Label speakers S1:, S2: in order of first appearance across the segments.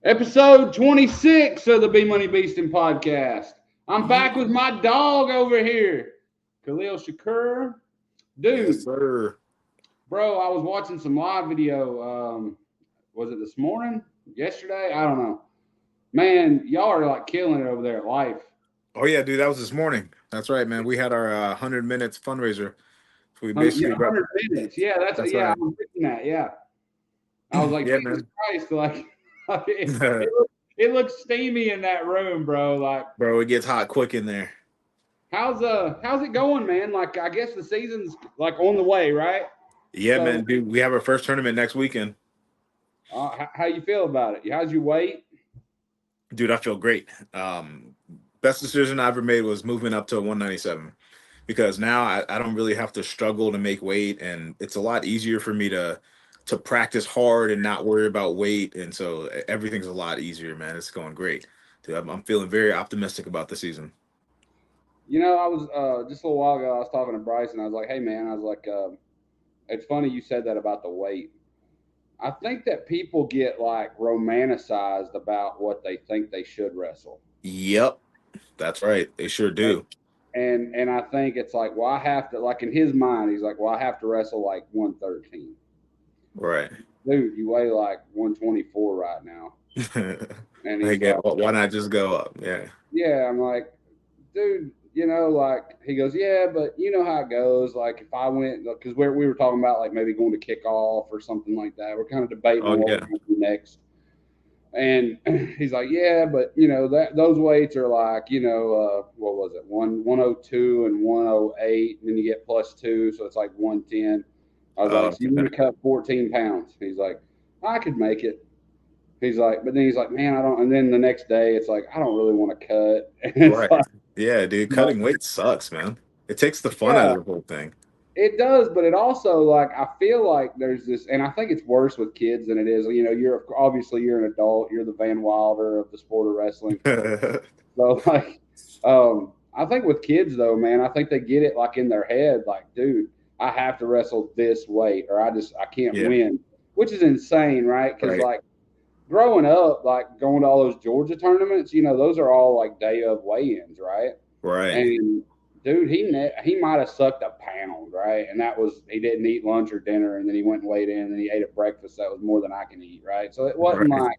S1: Episode 26 of the Bmoney Beastin podcast. I'm back with my dog over here, Khalil Shakur. Dude,
S2: Yes, sir.
S1: bro, I was watching some live video. Was it this morning? Yesterday? I don't know. Man, y'all are like killing it over there at Life.
S2: Oh yeah, dude, that was this morning. That's right, man. We had our 100 minutes fundraiser. So we
S1: 100, yeah,
S2: basically got.
S1: 100 minutes. Yeah,
S2: That's
S1: I
S2: right.
S1: was thinking that. Yeah. I was like,
S2: Yeah,
S1: Jesus
S2: man.
S1: Christ. Like, it looks steamy in that room, bro. Like,
S2: Bro, it gets hot quick in there.
S1: how's it going, man? Like, I guess the season's like on the way, right?
S2: Yeah,
S1: So,
S2: man, dude. We have our first tournament next weekend.
S1: how you feel about it? How's your weight?
S2: Dude, I feel great. Best decision I ever made was moving up to 197 because now I don't really have to struggle to make weight, and it's a lot easier for me to practice hard and not worry about weight, and so everything's a lot easier, man. It's going great, dude. I'm feeling very optimistic about the season.
S1: I was just a little while ago. I was talking to Bryce, and I was like, "Hey, man," I was like, "It's funny you said that about the weight. I think that people get like romanticized about what they think they should wrestle,
S2: Yep, that's right. They sure do.
S1: and I think it's like, well, I have to like in his mind, he's like, well, I have to wrestle like 113.
S2: Right.
S1: Dude, you weigh like 124 right now, and
S2: They
S1: he's
S2: get
S1: like,
S2: why not just go up? Yeah.
S1: yeah. I'm like, dude, like he goes, yeah, but you know how it goes. Like if I went, because we were talking about like maybe going to kick off or something like that. We're kind of debating
S2: Oh
S1: on what we're
S2: yeah.
S1: going to do next. And he's like, yeah, but that those weights are like, what was it, 102 and 108, and then you get plus two, so it's like 110. I was like,
S2: Oh,
S1: so you want to cut 14 pounds? He's like, I could make it. He's like, but then he's like, man, I don't. And then the next day, it's like, I don't really want to cut. And it's
S2: right.
S1: like,
S2: Yeah, dude. Cutting weight sucks, man. It takes the fun out
S1: yeah,
S2: of the whole thing.
S1: it does, but it also like I feel like there's this, and I think it's worse with kids than it is. You're an adult. You're the Van Wilder of the sport of wrestling. So like, I think with kids though, man, I think they get it like in their head, like, dude, I have to wrestle this weight, or I can't
S2: yeah.
S1: win, which is insane, right? Because
S2: Right.
S1: like growing up, like going to all those Georgia tournaments, those are all like day of weigh-ins, right?
S2: Right.
S1: And dude, he might have sucked a pound, right? And that was he didn't eat lunch or dinner, and then he went and weighed in, and then he ate a breakfast that was more than I can eat, right? So it wasn't
S2: Right.
S1: like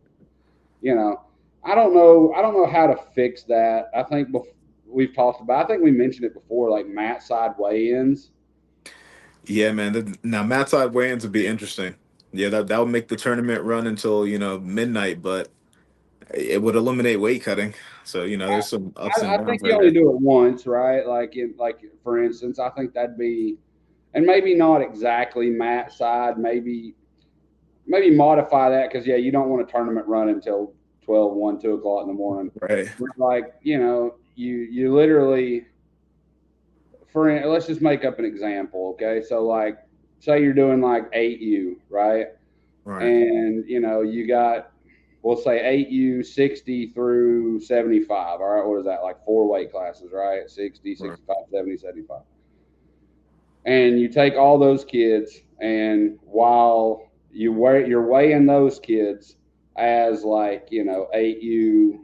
S1: you know, I don't know how to fix that. I think we've talked about. I think we mentioned it before, like mat side weigh-ins.
S2: Yeah, man. Now, Matt side weigh-ins would be interesting. Yeah, that would make the tournament run until midnight, but it would eliminate weight cutting. So there's some ups and
S1: I think
S2: downs
S1: you
S2: right
S1: only
S2: there.
S1: do it once, right? Like for instance, I think that'd be, and maybe not exactly mat side. Maybe modify that because yeah, you don't want a tournament run until 12, 1, 2 o'clock in the morning.
S2: Right.
S1: Like you literally let's just make up an example, okay? So like say you're doing like 8U, right?
S2: Right.
S1: And you got we'll say 8U 60 through 75. All right, what is that? Like four weight classes, right? 60,
S2: Right.
S1: 65, 70, 75. And you take all those kids and while you're weighing those kids as like 8U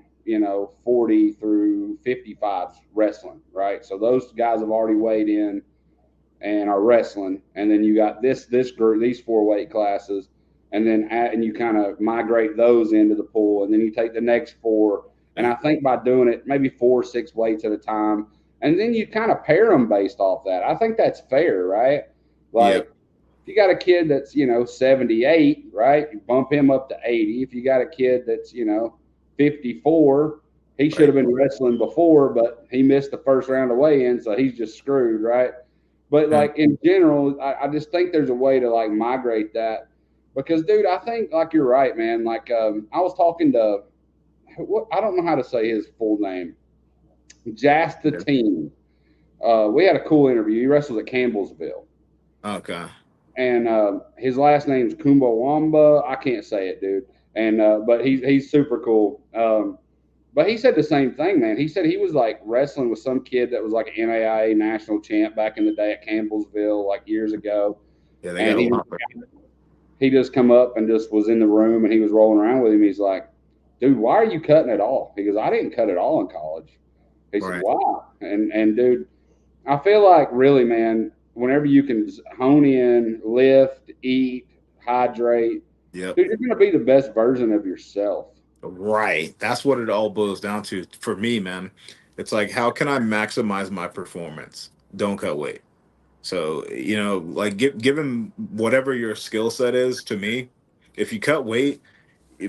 S1: 40 through 55 wrestling, right? So those guys have already weighed in and are wrestling, and then you got this group, these four weight classes, and then and you kind of migrate those into the pool, and then you take the next four, and I think by doing it maybe 4 or 6 weights at a time, and then you kind of pair them based off that. I think that's fair, right?
S2: Yeah.
S1: Like if you got a kid that's 78, right, you bump him up to 80. If you got a kid that's 54, he should
S2: Right.
S1: have been wrestling before, but he missed the first round of weigh-in, so he's just screwed, right? But
S2: Yeah.
S1: like in general, I just think there's a way to like migrate that because, dude, I think like you're right, man. Like I was talking to I don't know how to say his full name,
S2: Yeah.
S1: Jastatine. We had a cool interview. He wrestles at Campbellsville,
S2: Okay.
S1: and his last name's Kumbawamba. I can't say it, dude. And but he's super cool. But he said the same thing, man. He said he was like wrestling with some kid that was like an NAIA national champ back in the day at Campbellsville, like years ago.
S2: Yeah, they got
S1: And
S2: a lot. Right.
S1: he just come up and just was in the room and he was rolling around with him. He's like, dude, why are you cutting it all? He goes, I didn't cut it all in college. He said,
S2: Right.
S1: why? And dude, I feel like really, man, whenever you can hone in, lift, eat, hydrate,
S2: Yep.
S1: dude, you're going to be the best version of yourself.
S2: Right. That's what it all boils down to for me, man. It's like, how can I maximize my performance? Don't cut weight. So, like given whatever your skill set is to me, if you cut weight,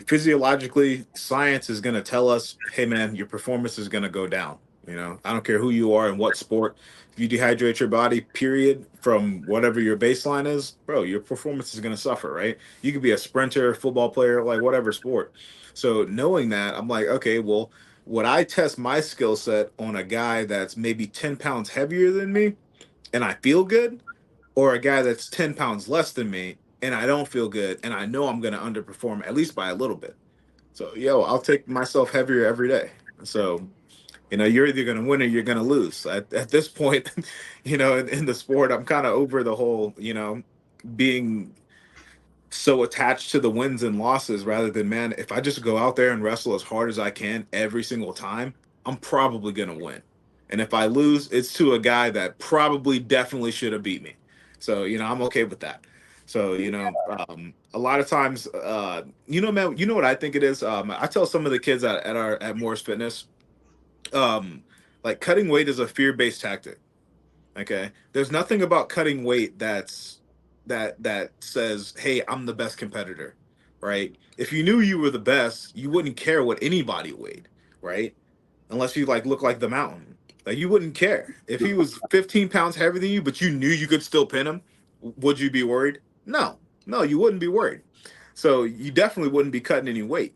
S2: physiologically, science is going to tell us, hey man, your performance is going to go down. I don't care who you are and what sport. If you dehydrate your body, period, from whatever your baseline is, bro, your performance is going to suffer, right? You could be a sprinter, football player, like whatever sport. So knowing that, I'm like, okay, well, would I test my skill set on a guy that's maybe 10 pounds heavier than me and I feel good, or a guy that's 10 pounds less than me and I don't feel good and I know I'm going to underperform at least by a little bit? So, I'll take myself heavier every day. So, you're either going to win or you're going to lose. At this point, in the sport, I'm kind of over the whole, being so attached to the wins and losses rather than, man, if I just go out there and wrestle as hard as I can every single time, I'm probably going to win. And if I lose, it's to a guy that probably definitely should have beat me. So, I'm okay with that. So, a lot of times, man, you know what I think it is? I tell some of the kids at Morris Fitness, um, like cutting weight is a fear-based tactic. Okay. There's nothing about cutting weight that says, "Hey, I'm the best competitor." Right? If you knew you were the best, you wouldn't care what anybody weighed, right? Unless you like look like the mountain. Like you wouldn't care. If he was 15 pounds heavier than you, but you knew you could still pin him, would you be worried? No. No, you wouldn't be worried. So you definitely wouldn't be cutting any weight.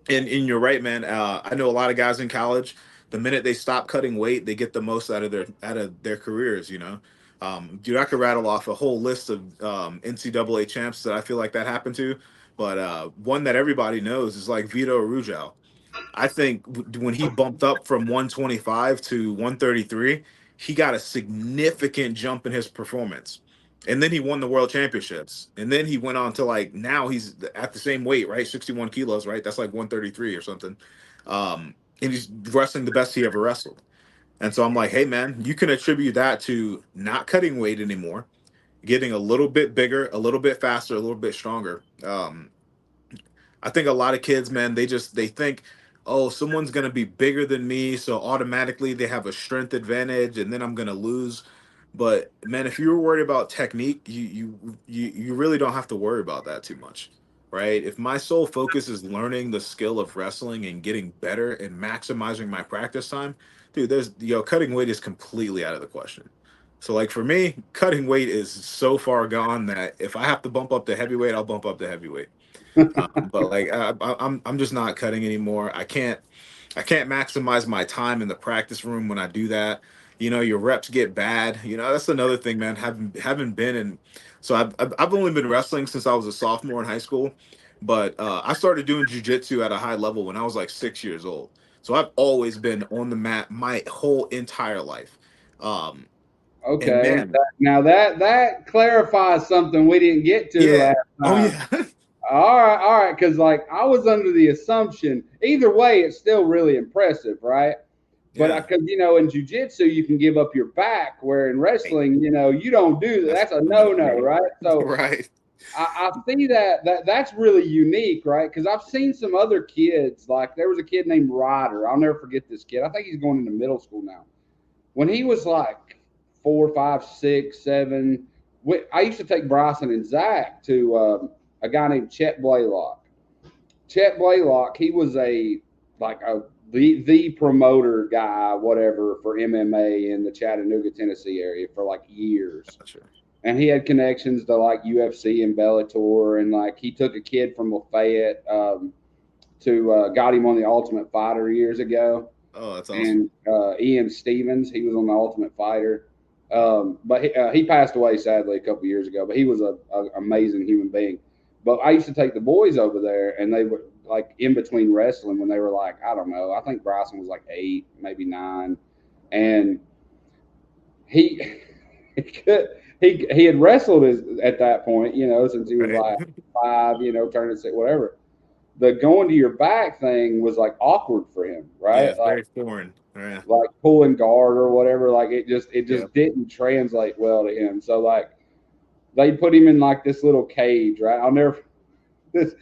S2: And you're right, man. I know a lot of guys in college. The minute they stop cutting weight, they get the most out of their careers. Dude, I could rattle off a whole list of NCAA champs that I feel like that happened to, but one that everybody knows is like Vito Arujau. I think when he bumped up from 125 to 133, he got a significant jump in his performance. And then he won the world championships. And then he went on to like now he's at the same weight, right? 61 kilos, right? That's like 133 or something. And he's wrestling the best he ever wrestled. And so I'm like, hey man, you can attribute that to not cutting weight anymore, getting a little bit bigger, a little bit faster, a little bit stronger. I think a lot of kids, man, they think, oh, someone's gonna be bigger than me, so automatically they have a strength advantage, and then I'm gonna lose. But man, if you're worried about technique, you really don't have to worry about that too much, right? If my sole focus is learning the skill of wrestling and getting better and maximizing my practice time, dude, cutting weight is completely out of the question. So like for me, cutting weight is so far gone that if I have to bump up to heavyweight, I'll bump up to heavyweight. But like I'm just not cutting anymore. I can't maximize my time in the practice room when I do that. Your reps get bad. That's another thing, man. Haven't been in. So I've only been wrestling since I was a sophomore in high school, but I started doing jujitsu at a high level when I was like 6 years old. So I've always been on the mat my whole entire life. Um, and
S1: Okay.
S2: man,
S1: Now that clarifies something we didn't get to
S2: yeah.
S1: last
S2: Oh
S1: time.
S2: yeah.
S1: All right, because like I was under the assumption either way, it's still really impressive, right? But
S2: Yeah.
S1: because in jujitsu you can give up your back, where in
S2: Right.
S1: wrestling, you don't do that.
S2: That's
S1: That's a no no,
S2: fundamental.
S1: right? So
S2: Right.
S1: I see that's really unique, right? Because I've seen some other kids. Like there was a kid named Ryder. I'll never forget this kid. I think he's going into middle school now. When he was like 4, 5, 6, 7, I used to take Bryson and Zach to a guy named Chet Blaylock. Chet Blaylock, he was the promoter guy, whatever, for MMA in the Chattanooga, Tennessee area for like years.
S2: Gotcha.
S1: And he had connections to like UFC and Bellator, and like he took a kid from Lafayette to got him on the Ultimate Fighter years ago,
S2: Oh, that's awesome.
S1: and Ian Stevens, he was on the Ultimate Fighter. But he passed away sadly a couple years ago. But he was a amazing human being. But I used to take the boys over there, and they were like in between wrestling when they were like, I don't know, I think Bryson was like 8, maybe 9, and he he could, he had wrestled at that point, since he was
S2: Right.
S1: like 5, turning 6, whatever. the going to your back thing was like awkward for him,
S2: Yeah,
S1: right?
S2: it's very foreign. Yeah.
S1: Like pulling guard or whatever. Like it
S2: Yeah.
S1: just didn't translate well to him. So like they put him in like this little cage, right? I'll never this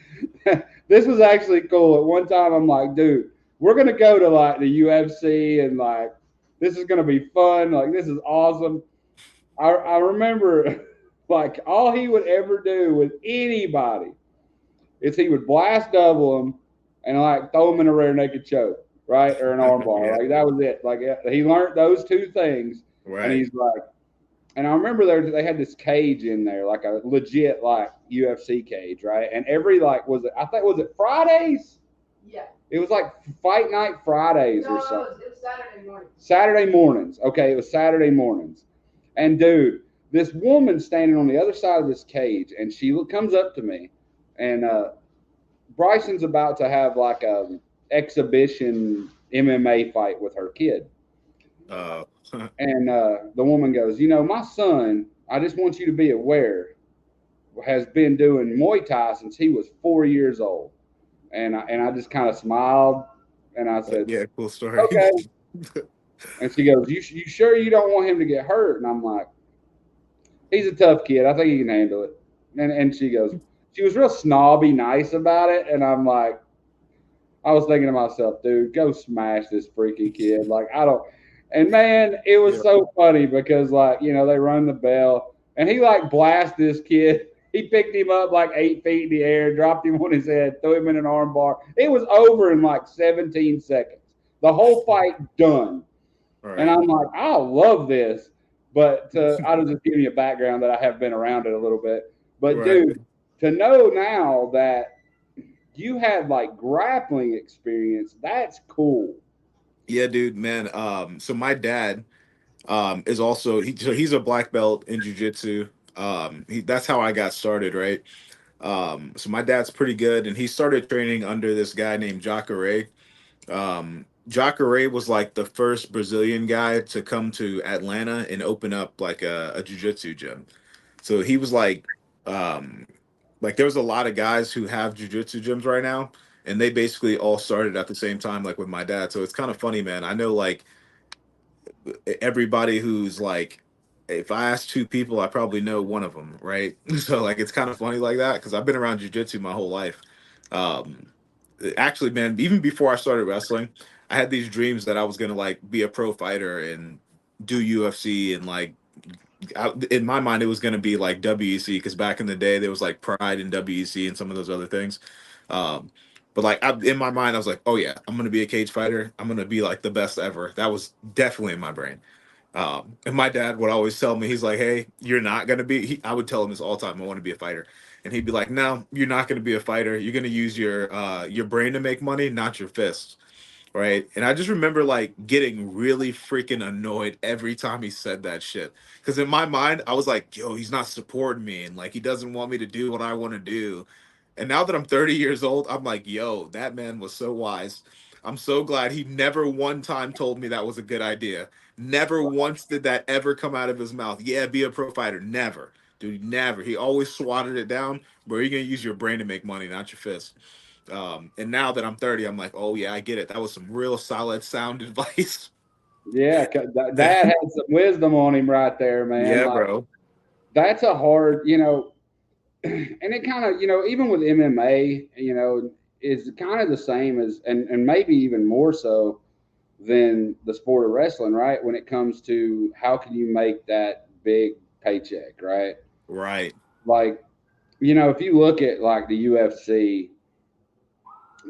S1: this was actually cool. At one time, I'm like, dude, we're gonna go to like the UFC and like this is gonna be fun. Like this is awesome. I remember like all he would ever do with anybody is he would blast double him and like throw him in a rear naked choke, right, or an arm bar.
S2: Yeah.
S1: Like that was it. Like he learned those two things, and
S2: Right.
S1: he's like, and I remember they had this cage in there, like a legit like UFC cage, right? And every like was it Fridays? Yeah. It was like fight night Fridays or something. It was Saturday mornings. Saturday mornings. Okay, it was Saturday mornings. And dude, this woman standing on the other side of this cage, and she comes up to me, and Bryson's about to have like a exhibition MMA fight with her kid.
S2: Uh,
S1: And the woman goes, my son, I just want you to be aware, has been doing Muay Thai since he was 4 years old. And I just kind of smiled and I said,
S2: yeah, cool story.
S1: okay. And she goes, you sure you don't want him to get hurt? And I'm like, he's a tough kid. I think he can handle it. And she goes, she was real snobby nice about it. And I'm like, I was thinking to myself, dude, go smash this freaking kid. Like, I don't. And man, it was
S2: Yeah.
S1: so funny because, like, they run the bell and he, like, blast this kid. He picked him up like 8 feet in the air, dropped him on his head, threw him in an arm bar. It was over in like 17 seconds. The whole fight done.
S2: All
S1: And
S2: right.
S1: I'm like, I love this. But I was just giving you a background that I have been around it a little bit. But,
S2: Right.
S1: dude, to know now that you had like grappling experience, that's cool.
S2: Yeah, dude, man. So my dad is also he's a black belt in jujitsu. That's how I got started, right? So my dad's pretty good, and he started training under this guy named Jacare. Jacare was like the first Brazilian guy to come to Atlanta and open up like a jujitsu gym. So he was um, like there was a lot of guys who have jujitsu gyms right now, and they basically all started at the same time, like with my dad. So it's kind of funny, man. I know like everybody who's like, if I ask two people, I probably know one of them, right? So like it's kind of funny like that because I've been around jujitsu my whole life. Um, Actually, man, even before I started wrestling, I had these dreams that I was gonna like be a pro fighter and do UFC and like in my mind it was gonna be like WEC because back in the day there was like Pride and WEC and some of those other things. Um, but like in my mind, I was like, oh yeah, I'm gonna be a cage fighter. I'm gonna be like the best ever. That was definitely in my brain. And my dad would always tell me, he's like, "Hey, you're not gonna be." I would tell him this all the time. I want to be a fighter, and he'd be like, "No, you're not gonna be a fighter. You're gonna use your brain to make money, not your fists." Right? And I just remember like getting really freaking annoyed every time he said that shit. Because in my mind, I was like, "Yo, he's not supporting me, and like he doesn't want me to do what I want to do." And now that I'm 30 years old, I'm like, "Yo, that man was so wise." I'm so glad he never one time told me that was a good idea. Never once did that ever come out of his mouth. Yeah, be a pro fighter. Never. Dude, never. He always swatted it down. Where you're gonna use your brain to make money, not your fist. And now that I'm 30, I'm like, oh yeah, I get it. That was some real solid sound advice.
S1: Yeah, Dad had some wisdom on him right there, man.
S2: Yeah,
S1: Like
S2: bro.
S1: that's a hard, and it kind of, even with MMA, is kind of the same as, and maybe even more so than the sport of wrestling, right? When it comes to how can you make that big paycheck, right?
S2: Right.
S1: Like, if you look at like the UFC,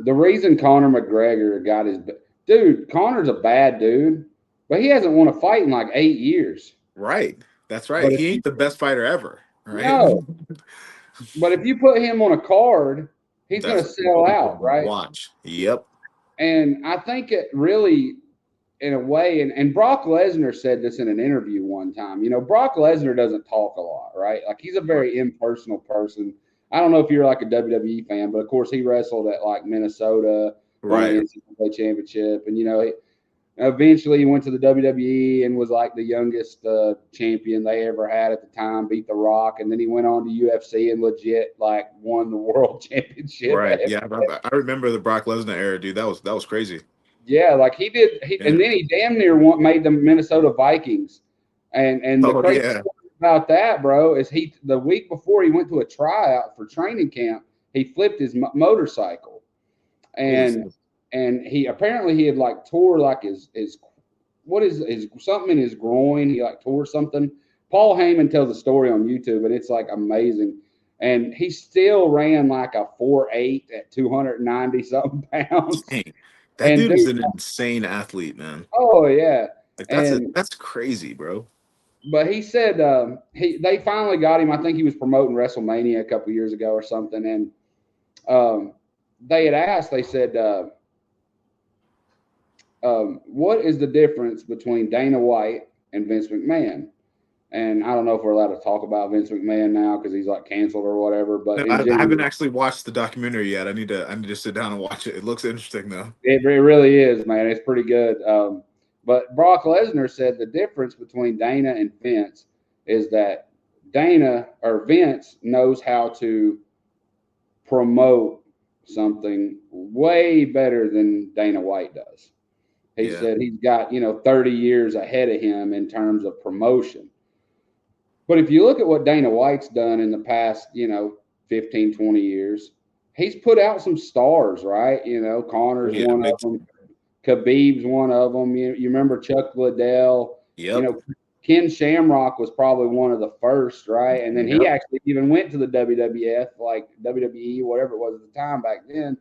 S1: the reason Conor McGregor got his dude, Conor's a bad dude, but he hasn't won a fight in like 8 years.
S2: Right. That's right.
S1: But if
S2: He
S1: you
S2: ain't the best fighter ever. Right.
S1: no, but if you put him on a card, he's going
S2: That's
S1: to
S2: what
S1: sell
S2: people
S1: out,
S2: gonna
S1: right?
S2: watch. Yep.
S1: And I think it really, in a way, and Brock Lesnar said this in an interview one time. Brock Lesnar doesn't talk a lot, right? Like he's a
S2: Right.
S1: very impersonal person. I don't know if you're like a WWE fan, but of course he wrestled at like Minnesota, won an
S2: Right.
S1: NCAA championship, and Eventually, he went to the WWE and was like the youngest champion they ever had at the time. Beat The Rock, and then he went on to UFC and legit like won the world championship.
S2: Right. Yeah. I remember the Brock Lesnar era, dude. That was crazy.
S1: Yeah, like he did, and
S2: Yeah.
S1: then he damn near made the Minnesota Vikings. And the
S2: Oh
S1: crazy
S2: yeah.
S1: story about that, bro, is the week before he went to a tryout for training camp, he flipped his motorcycle,
S2: Holy
S1: and
S2: shit.
S1: he apparently he had like tore like his what is his something in his groin. He like tore something. Paul Heyman tells a story on YouTube, and it's like amazing. And he still ran like a 4.8 at 290 something pounds.
S2: Dang. That
S1: And
S2: dude is
S1: dude,
S2: an insane athlete, man.
S1: oh yeah,
S2: Like
S1: and
S2: that's crazy, bro.
S1: but he said they finally got him. I think he was promoting WrestleMania a couple years ago or something, and they had asked. They said, "What is the difference between Dana White and Vince McMahon?" And I don't know if we're allowed to talk about Vince McMahon now because he's like canceled or whatever. But
S2: No,
S1: in
S2: I haven't
S1: general,
S2: actually watched the documentary yet. I need to sit down and watch it. It looks interesting though.
S1: it really is, man. It's pretty good. But Brock Lesnar said the difference between Dana and Vince is that Dana or Vince knows how to promote something way better than Dana White does. He
S2: Yeah.
S1: said he's got, 30 years ahead of him in terms of promotion. But if you look at what Dana White's done in the past, 15, 20 years, he's put out some stars, right?
S2: Oh
S1: Connor's
S2: yeah,
S1: one of
S2: big
S1: them. Khabib's one of them. You remember Chuck Liddell? You
S2: Yep.
S1: know, Ken Shamrock was probably one of the first, right? And then he
S2: Yep.
S1: actually even went to the WWF, like WWE, whatever it was at the time back then.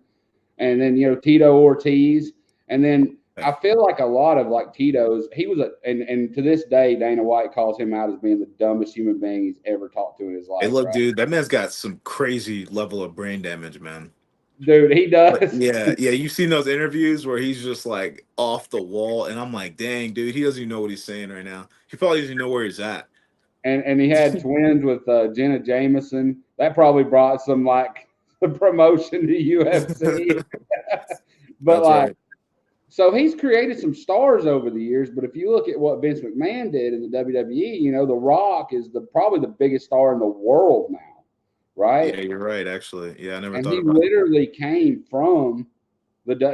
S1: And then Tito Ortiz, and then I feel like a lot of like Tito's. He was and to this day, Dana White calls him out as being the dumbest human being he's ever talked to in his
S2: Hey,
S1: life,
S2: look,
S1: right?
S2: dude, that man's got some crazy level of brain damage, man.
S1: Dude, he
S2: Like,
S1: does.
S2: yeah, yeah. You've seen those interviews where he's just like off the wall, and I'm like, dang, dude, he doesn't even know what he's saying right now. He probably doesn't even know where he's at.
S1: And he had twins with Jenna Jameson. That probably brought some like promotion to UFC. But
S2: That's
S1: like,
S2: right.
S1: so he's created some stars over the years. But if you look at what Vince McMahon did in the WWE, The Rock is probably the biggest star in the world now, right?
S2: Yeah, you're right. Actually, yeah, I never
S1: And
S2: thought
S1: he
S2: about it.
S1: literally came from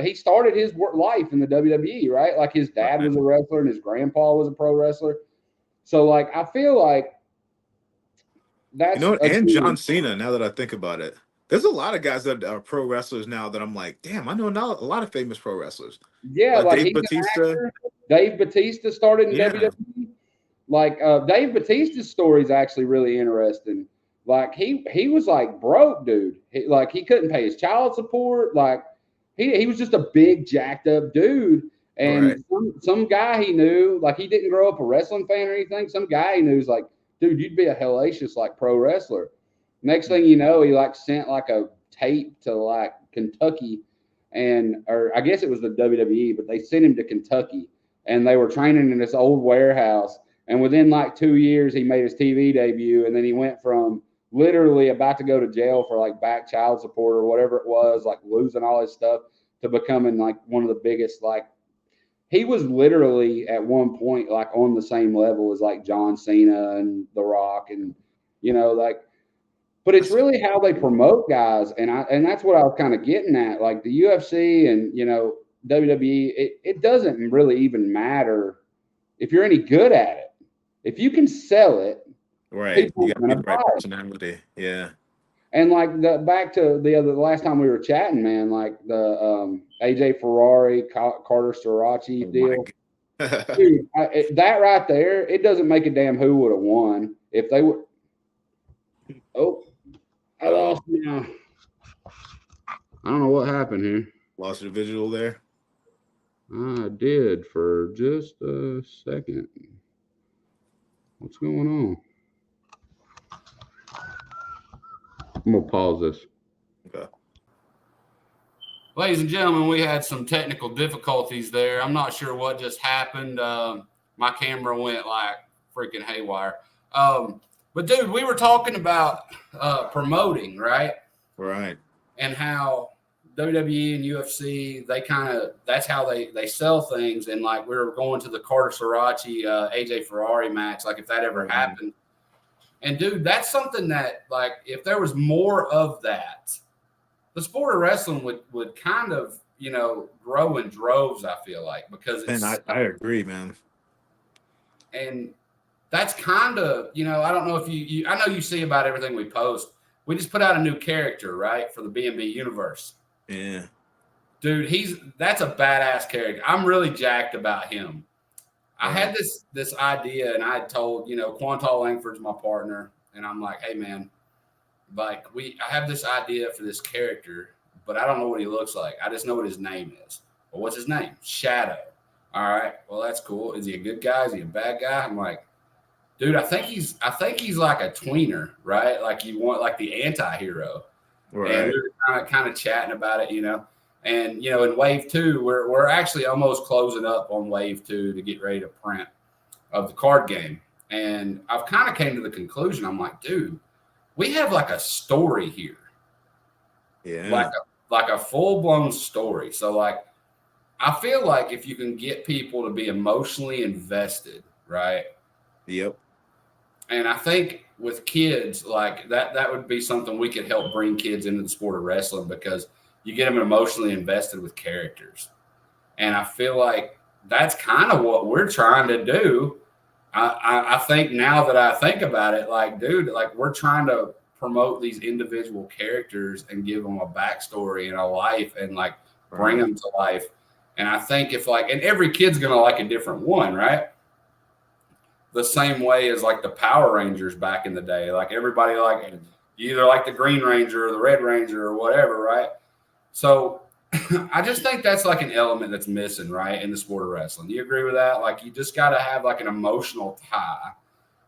S1: he started his life in the WWE, right? Like his dad
S2: Right.
S1: was a wrestler and his grandpa was a pro wrestler. So like I feel like
S2: You
S1: that's
S2: know what? And
S1: again,
S2: John Cena. Now that I think about it, there's a lot of guys that are pro wrestlers now that I'm like, damn, I know now a lot of famous pro wrestlers,
S1: yeah,
S2: like
S1: like
S2: Dave
S1: he's an
S2: Batista.
S1: actor. Dave Batista started in
S2: Yeah,
S1: WWE. Like Dave Batista's story is actually really interesting. Like he was like broke, dude. He couldn't pay his child support. Like he was just a big jacked up dude.
S2: right.
S1: And some guy he knew, like he didn't grow up a wrestling fan or anything. Some guy he knew was like, dude, you'd be a hellacious like pro wrestler. Next thing you know, he like sent like a tape to like Kentucky, or I guess it was the WWE, but they sent him to Kentucky, and they were training in this old warehouse. And within like 2 years, he made his TV debut, and then he went from literally about to go to jail for like back child support or whatever it was, like losing all his stuff, to becoming like one of the biggest. Like he was literally at one point like on the same level as like John Cena and The Rock, and like. But it's
S2: That's
S1: really how they promote guys, and that's what I was kind of getting at. Like the UFC and WWE, it doesn't really even matter if you're any good at it. If you can sell it,
S2: right.
S1: people
S2: You
S1: are
S2: got to be
S1: gonna
S2: the
S1: buy
S2: right
S1: it.
S2: personality. Yeah.
S1: And like back to the last time we were chatting, man, like the AJ Ferrari, Carter Sarachi
S2: Oh my
S1: deal,
S2: god.
S1: dude. That right there, it doesn't make a damn who would have won if they would. Oh, I
S2: Oh,
S1: lost now. I don't know what happened here.
S2: lost your visual there.
S1: I did for just a second. What's going on? I'm gonna pause this.
S2: Okay.
S1: Ladies and gentlemen, we had some technical difficulties there. I'm not sure what just happened. My camera went like freaking haywire. But dude, we were talking about promoting, right?
S2: Right.
S1: And how WWE and UFC, they kind of that's how they sell things. And like we were going to the Carter Sarachi AJ Ferrari match, like if that ever
S2: Mhm.
S1: happened. And dude, that's something that like if there was more of that, the sport of wrestling would kind of grow in droves. I feel like because
S2: And
S1: it's
S2: I agree, man.
S1: and that's kind of I don't know if you I know you see about everything we post. We just put out a new character right for the B&B universe.
S2: Yeah.
S1: Dude, that's a badass character. I'm really jacked about him. I
S2: Right.
S1: had this idea, and I had told Quantal Langford's my partner, and I'm like, hey man, like I have this idea for this character, but I don't know what he looks like. I just know what his name is. Well, what's his name? Shadow. All right. Well, that's cool. Is he a good guy? Is he a bad guy? I'm like, dude, I think he's like a tweener, right? Like you want like the anti-hero. And we
S2: Right.
S1: were kind of chatting about it. And in wave two, we're actually almost closing up on wave two to get ready to print of the card game. And I've kind of came to the conclusion. I'm like, dude, we have like a story here, like
S2: Yeah.
S1: a full blown story. So like, I feel like if you can get people to be emotionally invested, right?
S2: Yep.
S1: And I think with kids, like that would be something we could help bring kids into the sport of wrestling because you get them emotionally invested with characters. And I feel like that's kind of what we're trying to do. I think now that I think about it, like, dude, like we're trying to promote these individual characters and give them a backstory and a life and like bring
S2: Right.
S1: them to life. And I think if like, and every kid's gonna like a different one, right? The same way as like the Power Rangers back in the day. Like everybody like you either like the Green Ranger or the Red Ranger or whatever, right? So I just think that's like an element that's missing, right, in the sport of wrestling. Do you agree with that? Like you just got to have like an emotional tie,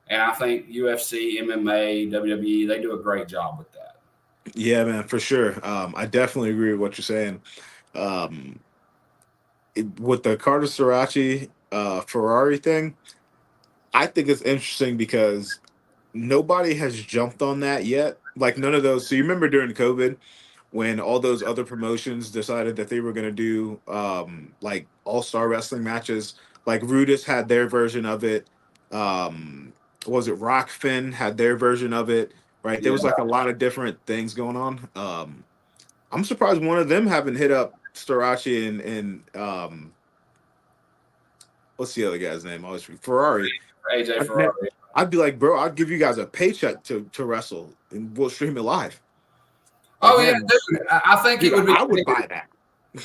S1: and I think UFC, MMA, WWE, they do a great job with that.
S2: Yeah, man, for sure. I definitely agree with what you're saying. Um, with the Carter Sarachi Ferrari thing, I think it's interesting because nobody has jumped on that yet. Like none of those. So you remember during COVID when all those other promotions decided that they were going to do like all-star wrestling matches. Like Rudis had their version of it. Was it Rockfin had their version of it? Right. There
S1: Yeah,
S2: was like a lot of different things going on. I'm surprised one of them haven't hit up Starachi and what's the other guy's name? I always forget. Ferrari.
S1: AJ
S2: I'd, ne-
S1: Ferrari.
S2: I'd be like, bro, I'd give you guys a paycheck to wrestle and we'll stream it live. Like,
S1: Oh yeah,
S2: man,
S1: dude. I think
S2: dude,
S1: it would be.
S2: I would buy that.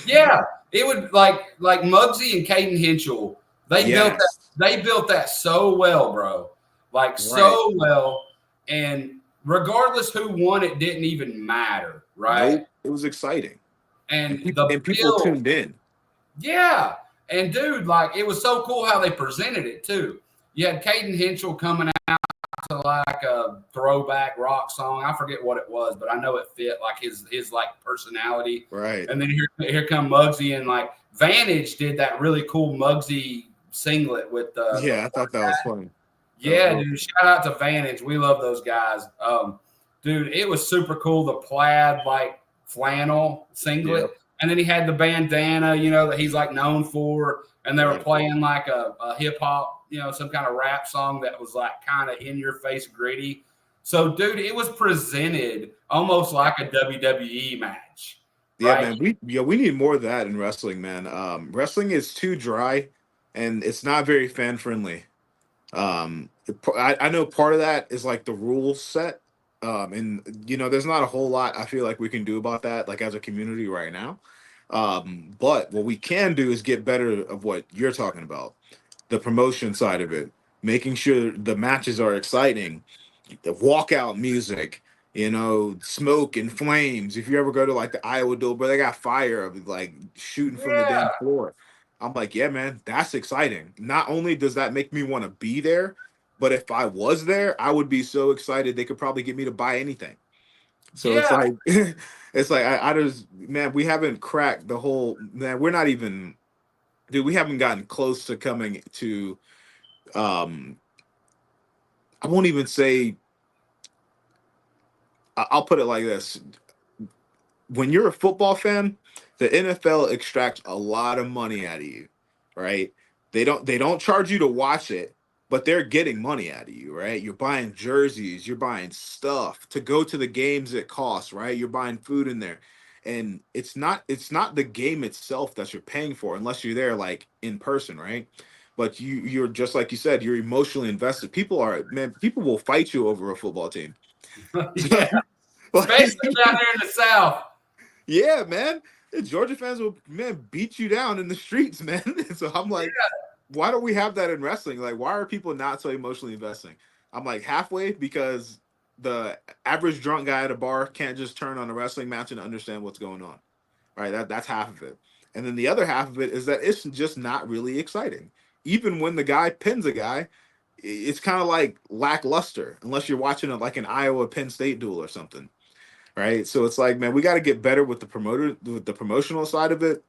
S1: Yeah, it would like Muggsy and Caden Henschel. They built that.
S2: Yes.
S1: They built that so well, bro. Like
S2: Right.
S1: so well, and regardless who won, it didn't even matter, right?
S2: Nope. It was exciting.
S1: And the
S2: And people
S1: build,
S2: tuned in.
S1: yeah. And dude, like it was so cool how they presented it too. You had Caden Henschel coming out to like a throwback rock song. I forget what it was, but I know it fit like his like personality.
S2: Right.
S1: And then here come Muggsy and like Vantage did that really cool Muggsy singlet with the
S2: Yeah, I thought that was funny. That was
S1: yeah,
S2: real
S1: dude.
S2: funny.
S1: Shout out to Vantage. We love those guys. Dude, it was super cool. The plaid like flannel singlet,
S2: Yep.
S1: and then he had the bandana, that he's like known for. And they were
S2: Right.
S1: playing like a hip hop, some kind of rap song that was like kind of in your face gritty. So, dude, it was presented almost like a WWE match,
S2: Yeah,
S1: right?
S2: man. We need more of that in wrestling, man. Wrestling is too dry and it's not very fan friendly. I know part of that is like the rules set. And there's not a whole lot I feel like we can do about that, like as a community right now. But what we can do is get better of what you're talking about, the promotion side of it, making sure the matches are exciting, the walkout music, smoke and flames. If you ever go to like the Iowa Dome, where they got fire of like shooting from the
S1: Yeah,
S2: damn floor, I'm like, yeah, man, that's exciting. Not only does that make me want to be there, but if I was there, I would be so excited they could probably get me to buy anything. So it's
S1: yeah,
S2: like, it's like I just man, we haven't cracked the whole man. We're not even, dude. We haven't gotten close to coming to. um I won't even say. I'll put it like this: when you're a football fan, the NFL extracts a lot of money out of you, right? They don't charge you to watch it, but they're getting money out of you, right? You're buying jerseys, you're buying stuff to go to the games it costs, right? You're buying food in there. And it's not the game itself that you're paying for unless you're there like in person, right? But you're just like you said, you're emotionally invested. People will fight you over a football team.
S3: Yeah,
S2: Like,
S3: especially down there in the South.
S2: yeah, man. The Georgia fans will beat you down in the streets, man. So I'm like, why don't we have that in wrestling? Like, why are people not so emotionally investing? I'm like halfway because the average drunk guy at a bar can't just turn on a wrestling match and understand what's going on. Right? That's half of it. And then the other half of it is that it's just not really exciting. Even when the guy pins a guy, it's kind of like lackluster unless you're watching like an Iowa Penn State duel or something, right? So it's like, man, we got to get better with the promotional side of it.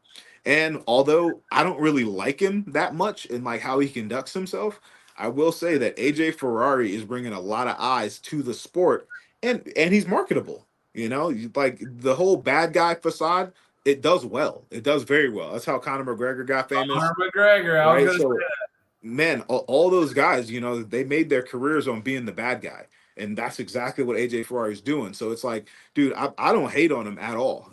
S2: And although I don't really like him that much in like how he conducts himself, I will say that AJ Ferrari is bringing a lot of eyes to the sport, and he's marketable. Like the whole bad guy facade, it does well. It does very well. That's how Conor McGregor got famous,
S3: Conor McGregor, I was
S2: right?
S3: going to say
S2: So
S3: that.
S2: man, all those guys, they made their careers on being the bad guy. And that's exactly what AJ Ferrari is doing. So it's like, dude, I don't hate on him at all.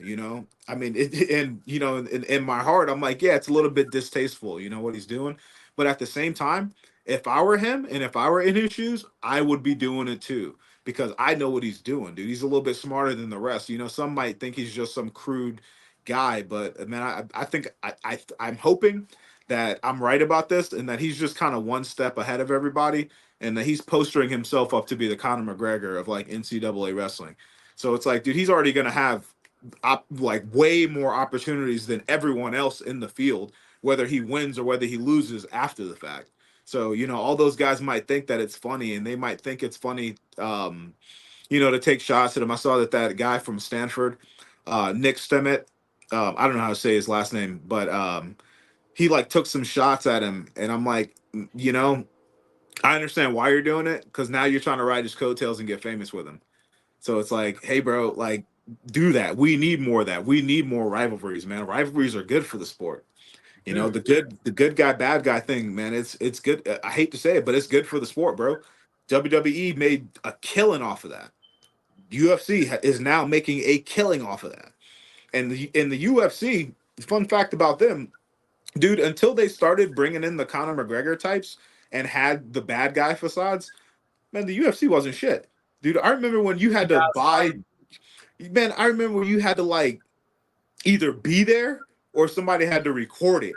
S2: I mean, in my heart, I'm like, yeah, it's a little bit distasteful, what he's doing. But at the same time, if I were him and if I were in his shoes, I would be doing it too because I know what he's doing, dude. He's a little bit smarter than the rest. Some might think he's just some crude guy, but man, I think I'm hoping that I'm right about this and that he's just kind of one step ahead of everybody and that he's postering himself up to be the Conor McGregor of like NCAA wrestling. So it's like, dude, he's already going to have like way more opportunities than everyone else in the field, whether he wins or whether he loses after the fact. So, all those guys might think that it's funny and they might think it's funny, to take shots at him. I saw that guy from Stanford, Nick Stemet, I don't know how to say his last name, but he like took some shots at him, and I'm like, I understand why you're doing it because now you're trying to ride his coattails and get famous with him. So it's like, hey, bro, like, do that. We need more of that. We need more rivalries, man. Rivalries are good for the sport.
S3: Dude,
S2: The good guy, bad guy thing, man. It's good. I hate to say it, but it's good for the sport, bro. WWE made a killing off of that. UFC is now making a killing off of that. And in the UFC, fun fact about them, dude, until they started bringing in the Conor McGregor types and had the bad guy facades, man, the UFC wasn't shit. Dude, I remember when you had to buy, man, I remember when you had to like either be there or somebody had to record it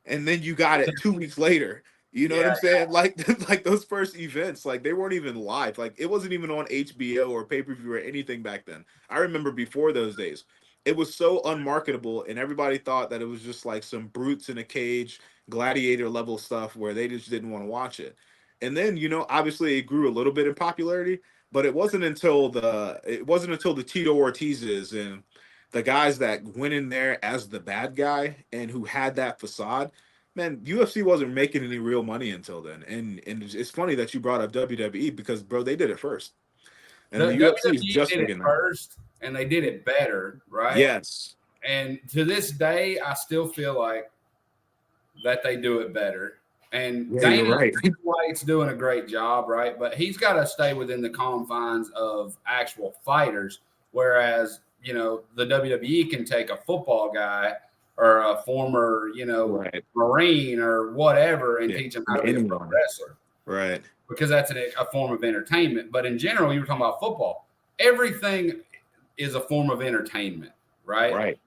S2: and then you got it 2 weeks later. You know what
S3: yeah,
S2: I'm saying? Like, like those first events, like they weren't even live. Like it wasn't even on HBO or pay-per-view or anything back then. I remember before those days, it was so unmarketable, and everybody thought that it was just like some brutes in a cage, gladiator level stuff where they just didn't want to watch it. And then, obviously it grew a little bit in popularity, but it wasn't until the Tito Ortizes and the guys that went in there as the bad guy and who had that facade, man, UFC wasn't making any real money until then. And it's funny that you brought up WWE because, bro, they did it first, and
S3: the
S2: the UFC is
S3: WWE
S2: just
S3: did it
S2: making that.
S3: first, and they did it better, right?
S2: Yes,
S3: And to this day, I still feel like that they do it better. And
S2: yeah, you're right.
S3: Dana White's doing a great job, right? But he's got to stay within the confines of actual fighters, whereas the WWE can take a football guy or a former
S2: Right.
S3: Marine or whatever and
S2: Yeah.
S3: teach him how to be a pro
S2: Anyone.
S3: wrestler
S2: Right.
S3: because that's a form of entertainment. But in general, you were talking about football. Everything is a form of entertainment, right?
S2: Right.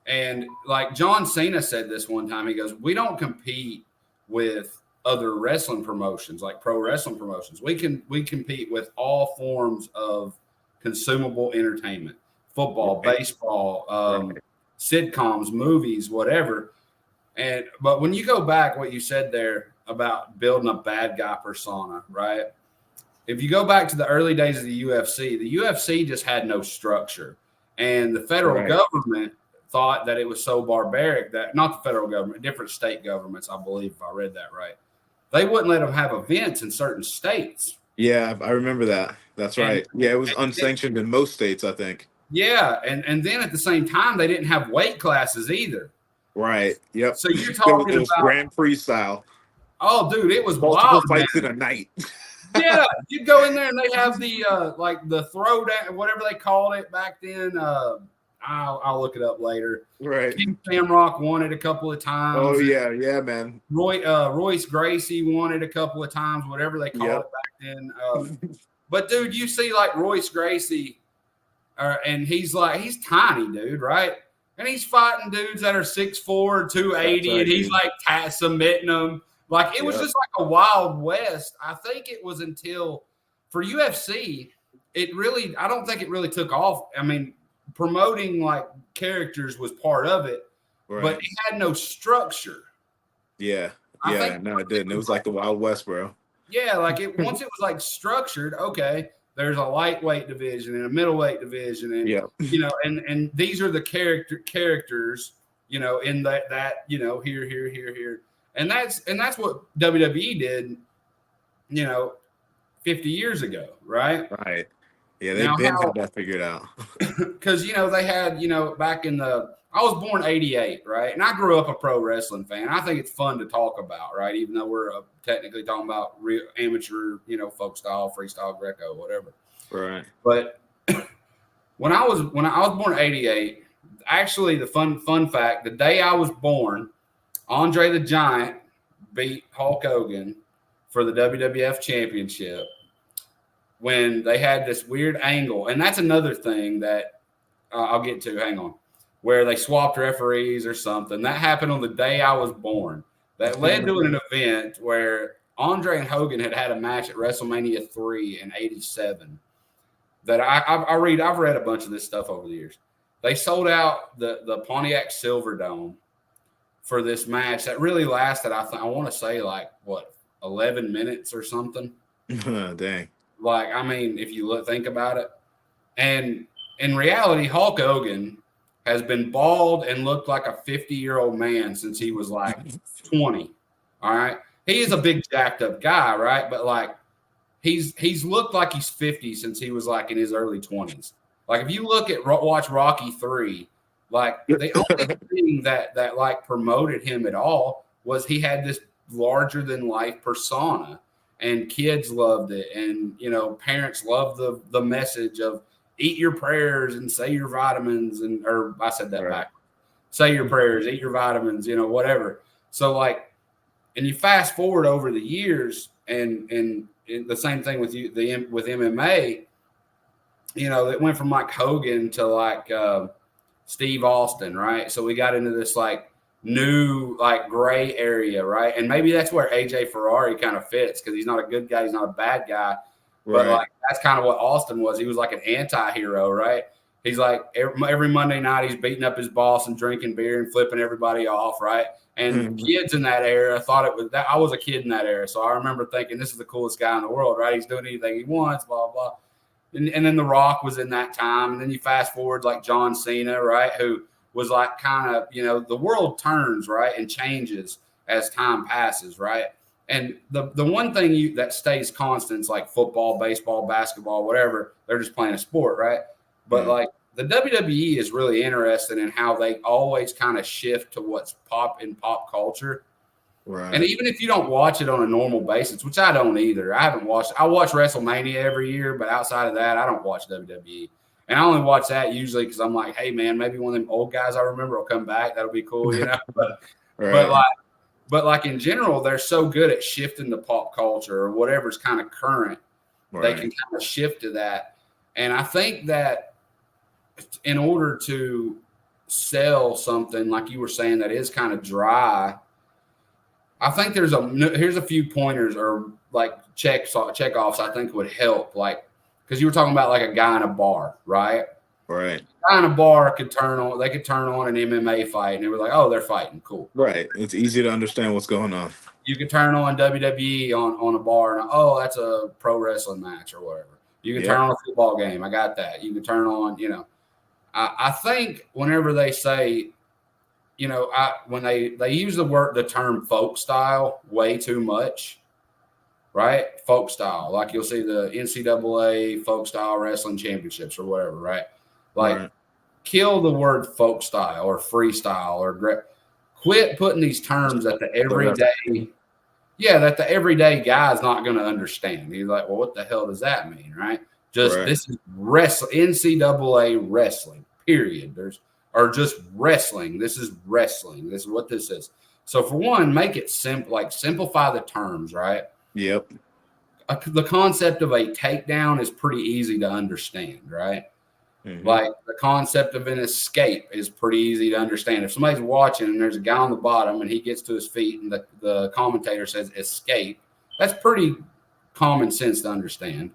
S3: And like John Cena said this one time, he goes, "We don't compete with other wrestling promotions, like pro wrestling promotions. We compete with all forms of consumable entertainment: football,
S2: Right.
S3: baseball,
S2: Right.
S3: sitcoms, movies, whatever." But when you go back, what you said there about building a bad guy persona, right? If you go back to the early days of the UFC just had no structure, and the federal
S2: Right.
S3: government thought that it was so barbaric that not the federal government, different state governments, I believe, if I read that right, they wouldn't let them have events in certain states.
S2: Yeah, I remember that. That's
S3: And,
S2: right. Yeah, it was
S3: and
S2: unsanctioned in most states, I think.
S3: Yeah, and then at the same time, they didn't have weight classes either.
S2: Right. Yep.
S3: So you're talking
S2: It was
S3: about,
S2: Grand Prix style.
S3: oh, dude, it was
S2: Multiple
S3: wild,
S2: fights
S3: man.
S2: in a night.
S3: Yeah, you go in there and they have the like the throwdown, whatever they called it back then. I'll look it up later.
S2: Right.
S3: King Shamrock won it a couple of times.
S2: Oh yeah, yeah, man.
S3: Royce Gracie won it a couple of times, whatever they called it back then. But dude, you see like Royce Gracie, and he's tiny, dude, right? And he's fighting dudes that are 6'4", 280,
S2: right,
S3: and he's
S2: dude.
S3: like submitting them. Like it was just like a Wild West. I think it was until for UFC, I don't think it really took off. I mean, promoting like characters was part of it, but it had no structure.
S2: Yeah. Yeah, no, it didn't. It was like the Wild West, bro.
S3: Yeah, like once it was like structured, okay, there's a lightweight division and a middleweight division, and you know, and these are the characters, you know, in that you know, here. And that's what WWE did, you know, 50 years ago, right?
S2: Right. Yeah, they've been had that figured out.
S3: Because, you know, they had, you know, back in I was born 88, right? And I grew up a pro wrestling fan. I think it's fun to talk about, right? Even though we're technically talking about real amateur, you know, folk style, freestyle, Greco, whatever.
S2: Right.
S3: But when I was born 88, actually the fun fact, the day I was born, Andre the Giant beat Hulk Hogan for the WWF Championship when they had this weird angle. And that's another thing that I'll get to. Hang on. Where they swapped referees or something. That happened on the day I was born. That led to an event where Andre and Hogan had a match at WrestleMania 3 in '87. That I've read a bunch of this stuff over the years. They sold out the Pontiac Silverdome for this match that really lasted, I want to say, like, what, 11 minutes or something?
S2: Dang.
S3: Like, I mean, if you think about it. And in reality, Hulk Hogan has been bald and looked like a 50-year-old man since he was like 20. All right. He is a big jacked up guy, right? But like he's looked like he's 50 since he was like in his early 20s. Like if you watch Rocky 3, like the only thing that like promoted him at all was he had this larger than life persona, and kids loved it, and you know, parents loved the message of eat your prayers and say your vitamins, or I said that back. Say your prayers, eat your vitamins, you know, whatever. So like, and you fast forward over the years, and the same thing with with MMA. You know, it went from like Hogan to like Steve Austin, right? So we got into this like new like gray area, right? And maybe that's where AJ Ferrari kind of fits, because he's not a good guy, he's not a bad guy. But like that's kind of what Austin was. He was like an anti-hero, right? He's like every Monday night he's beating up his boss and drinking beer and flipping everybody off, right? And kids in that era thought it was that. I was a kid in that era, so I remember thinking this is the coolest guy in the world, right? He's doing anything he wants, blah blah. And then The Rock was in that time, and then you fast forward like John Cena, right? Who was like kind of, you know, the world turns, right, and changes as time passes, right? And the one thing that stays constant is like football, baseball, basketball, whatever. They're just playing a sport, right? But like the WWE is really interested in how they always kind of shift to what's pop culture. Right. And even if you don't watch it on a normal basis, which I don't either, I watch WrestleMania every year, but outside of that, I don't watch WWE. And I only watch that usually because I'm like, hey man, maybe one of them old guys I remember will come back. That'll be cool, you know. But like in general, they're so good at shifting to pop culture or whatever's kind of current. Right. They can kind of shift to that. And I think that in order to sell something, like you were saying, that is kind of dry, I think here's a few pointers or like checkoffs I think would help. Like, because you were talking about like a guy in a bar, right?
S2: Right.
S3: A guy in a bar could turn on an MMA fight, and they were like, oh, they're fighting, cool.
S2: Right. It's easy to understand what's going on.
S3: You could turn on WWE on a bar, and oh, that's a pro wrestling match or whatever. You can turn on a football game. I got that. You can turn on, you know. I think whenever they say, you know, when they use the term folk style way too much, right? Folk style, like you'll see the NCAA folk style wrestling championships or whatever, right? Like,
S2: Right.
S3: kill the word folk style or freestyle or quit putting these terms that the everyday, that the everyday guy is not going to understand. He's like, well, what the hell does that mean, right? Just
S2: Right.
S3: this is wrestling, NCAA wrestling, period. Or just wrestling. This is wrestling. This is what this is. So for one, make it simple, like simplify the terms, right?
S2: Yep.
S3: The concept of a takedown is pretty easy to understand, right?
S2: Mm-hmm.
S3: Like the concept of an escape is pretty easy to understand. If somebody's watching and there's a guy on the bottom and he gets to his feet and the commentator says escape, that's pretty common sense to understand.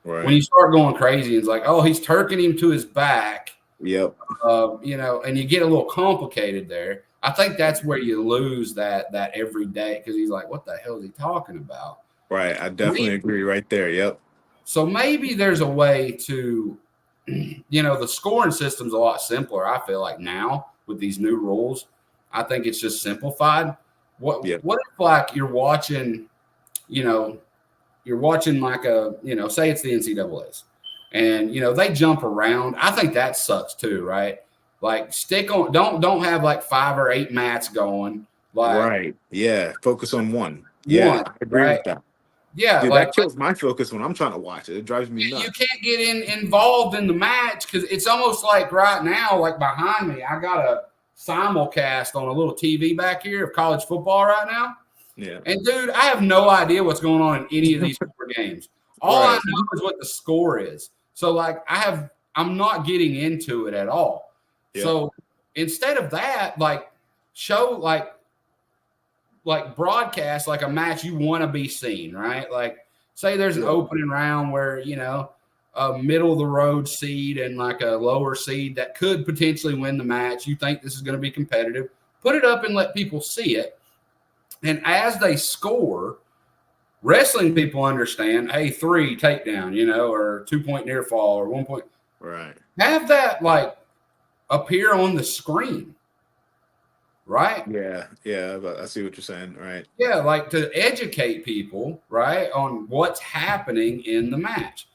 S2: Right.
S3: When you start going crazy, it's like, oh, he's turking him to his back,
S2: Yep.
S3: And you get a little complicated there. I think that's where you lose that every day because he's like, what the hell is he talking about?
S2: Right. I definitely agree right there. Yep.
S3: So maybe there's a way to, the scoring system's a lot simpler, I feel like, now with these new rules. I think it's just simplified. What if, like, you're watching like say it's the NCAAs and, they jump around. I think that sucks too, right? Like, stick on, don't have like 5 or 8 mats going. Like,
S2: right. Yeah. Focus on one. Yeah. I agree
S3: right?
S2: with that.
S3: Yeah,
S2: Dude,
S3: like
S2: that kills my focus when I'm trying to watch it. It drives me nuts.
S3: you can't get involved in the match because it's almost like right now, like behind me, I got a simulcast on a little TV back here of college football right now.
S2: Yeah.
S3: And dude, I have no idea what's going on in any of these 4 games. All I
S2: Right.
S3: know is what the score is. So like I'm not getting into it at all.
S2: Yeah.
S3: So instead of that, like show like broadcast like a match you want to be seen, right? Like say there's an opening round where, a middle of the road seed and like a lower seed that could potentially win the match. You think this is going to be competitive. Put it up and let people see it. And as they score, wrestling people understand, hey, 3 takedown, or 2-point near fall or 1 point.
S2: Right.
S3: Have that like appear on the screen. Right?
S2: Yeah. Yeah. But I see what you're saying. Right.
S3: Yeah, like to educate people, right, on what's happening in the match.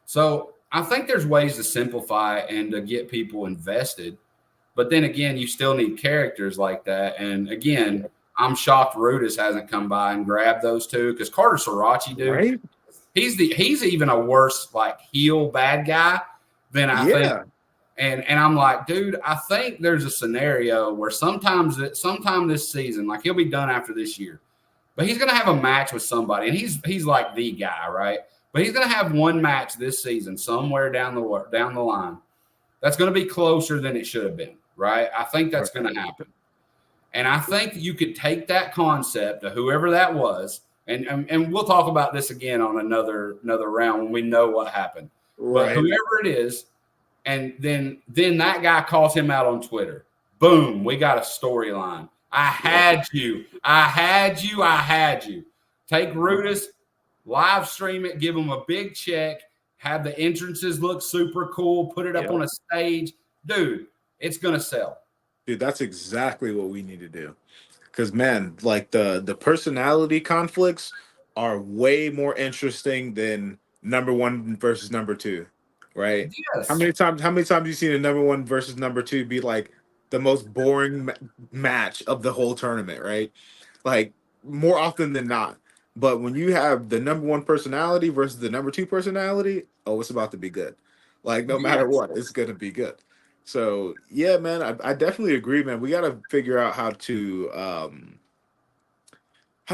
S3: So I think there's ways to simplify and to get people invested. But then again, you still need characters like that. And again, I'm shocked Rudis hasn't come by and grabbed those 2 because Carter Sirachi, dude,
S2: right?
S3: he's even a worse like heel bad guy than I think. And I'm like, dude, I think there's a scenario where sometime this season, like he'll be done after this year, but he's going to have a match with somebody, and he's like the guy, right? But he's going to have one match this season somewhere down the line that's going to be closer than it should have been, right? I think that's going to happen, and I think you could take that concept of whoever that was, and we'll talk about this again on another round when we know what happened. Right. But whoever it is. And then that guy calls him out on Twitter. Boom, we got a storyline. I had you. Take Rudis, live stream it, give him a big check, have the entrances look super cool, put it up on a stage. Dude, it's going to sell.
S2: Dude, that's exactly what we need to do. Because, man, like the personality conflicts are way more interesting than number 1 versus number 2. Right?
S3: Yes.
S2: How many times have you seen a number 1 versus number 2 be like the most boring match of the whole tournament, right? Like more often than not. But when you have the number 1 personality versus the number 2 personality, oh, it's about to be good. Like no matter what, it's gonna be good. So yeah, man, I definitely agree, man. We gotta figure out how to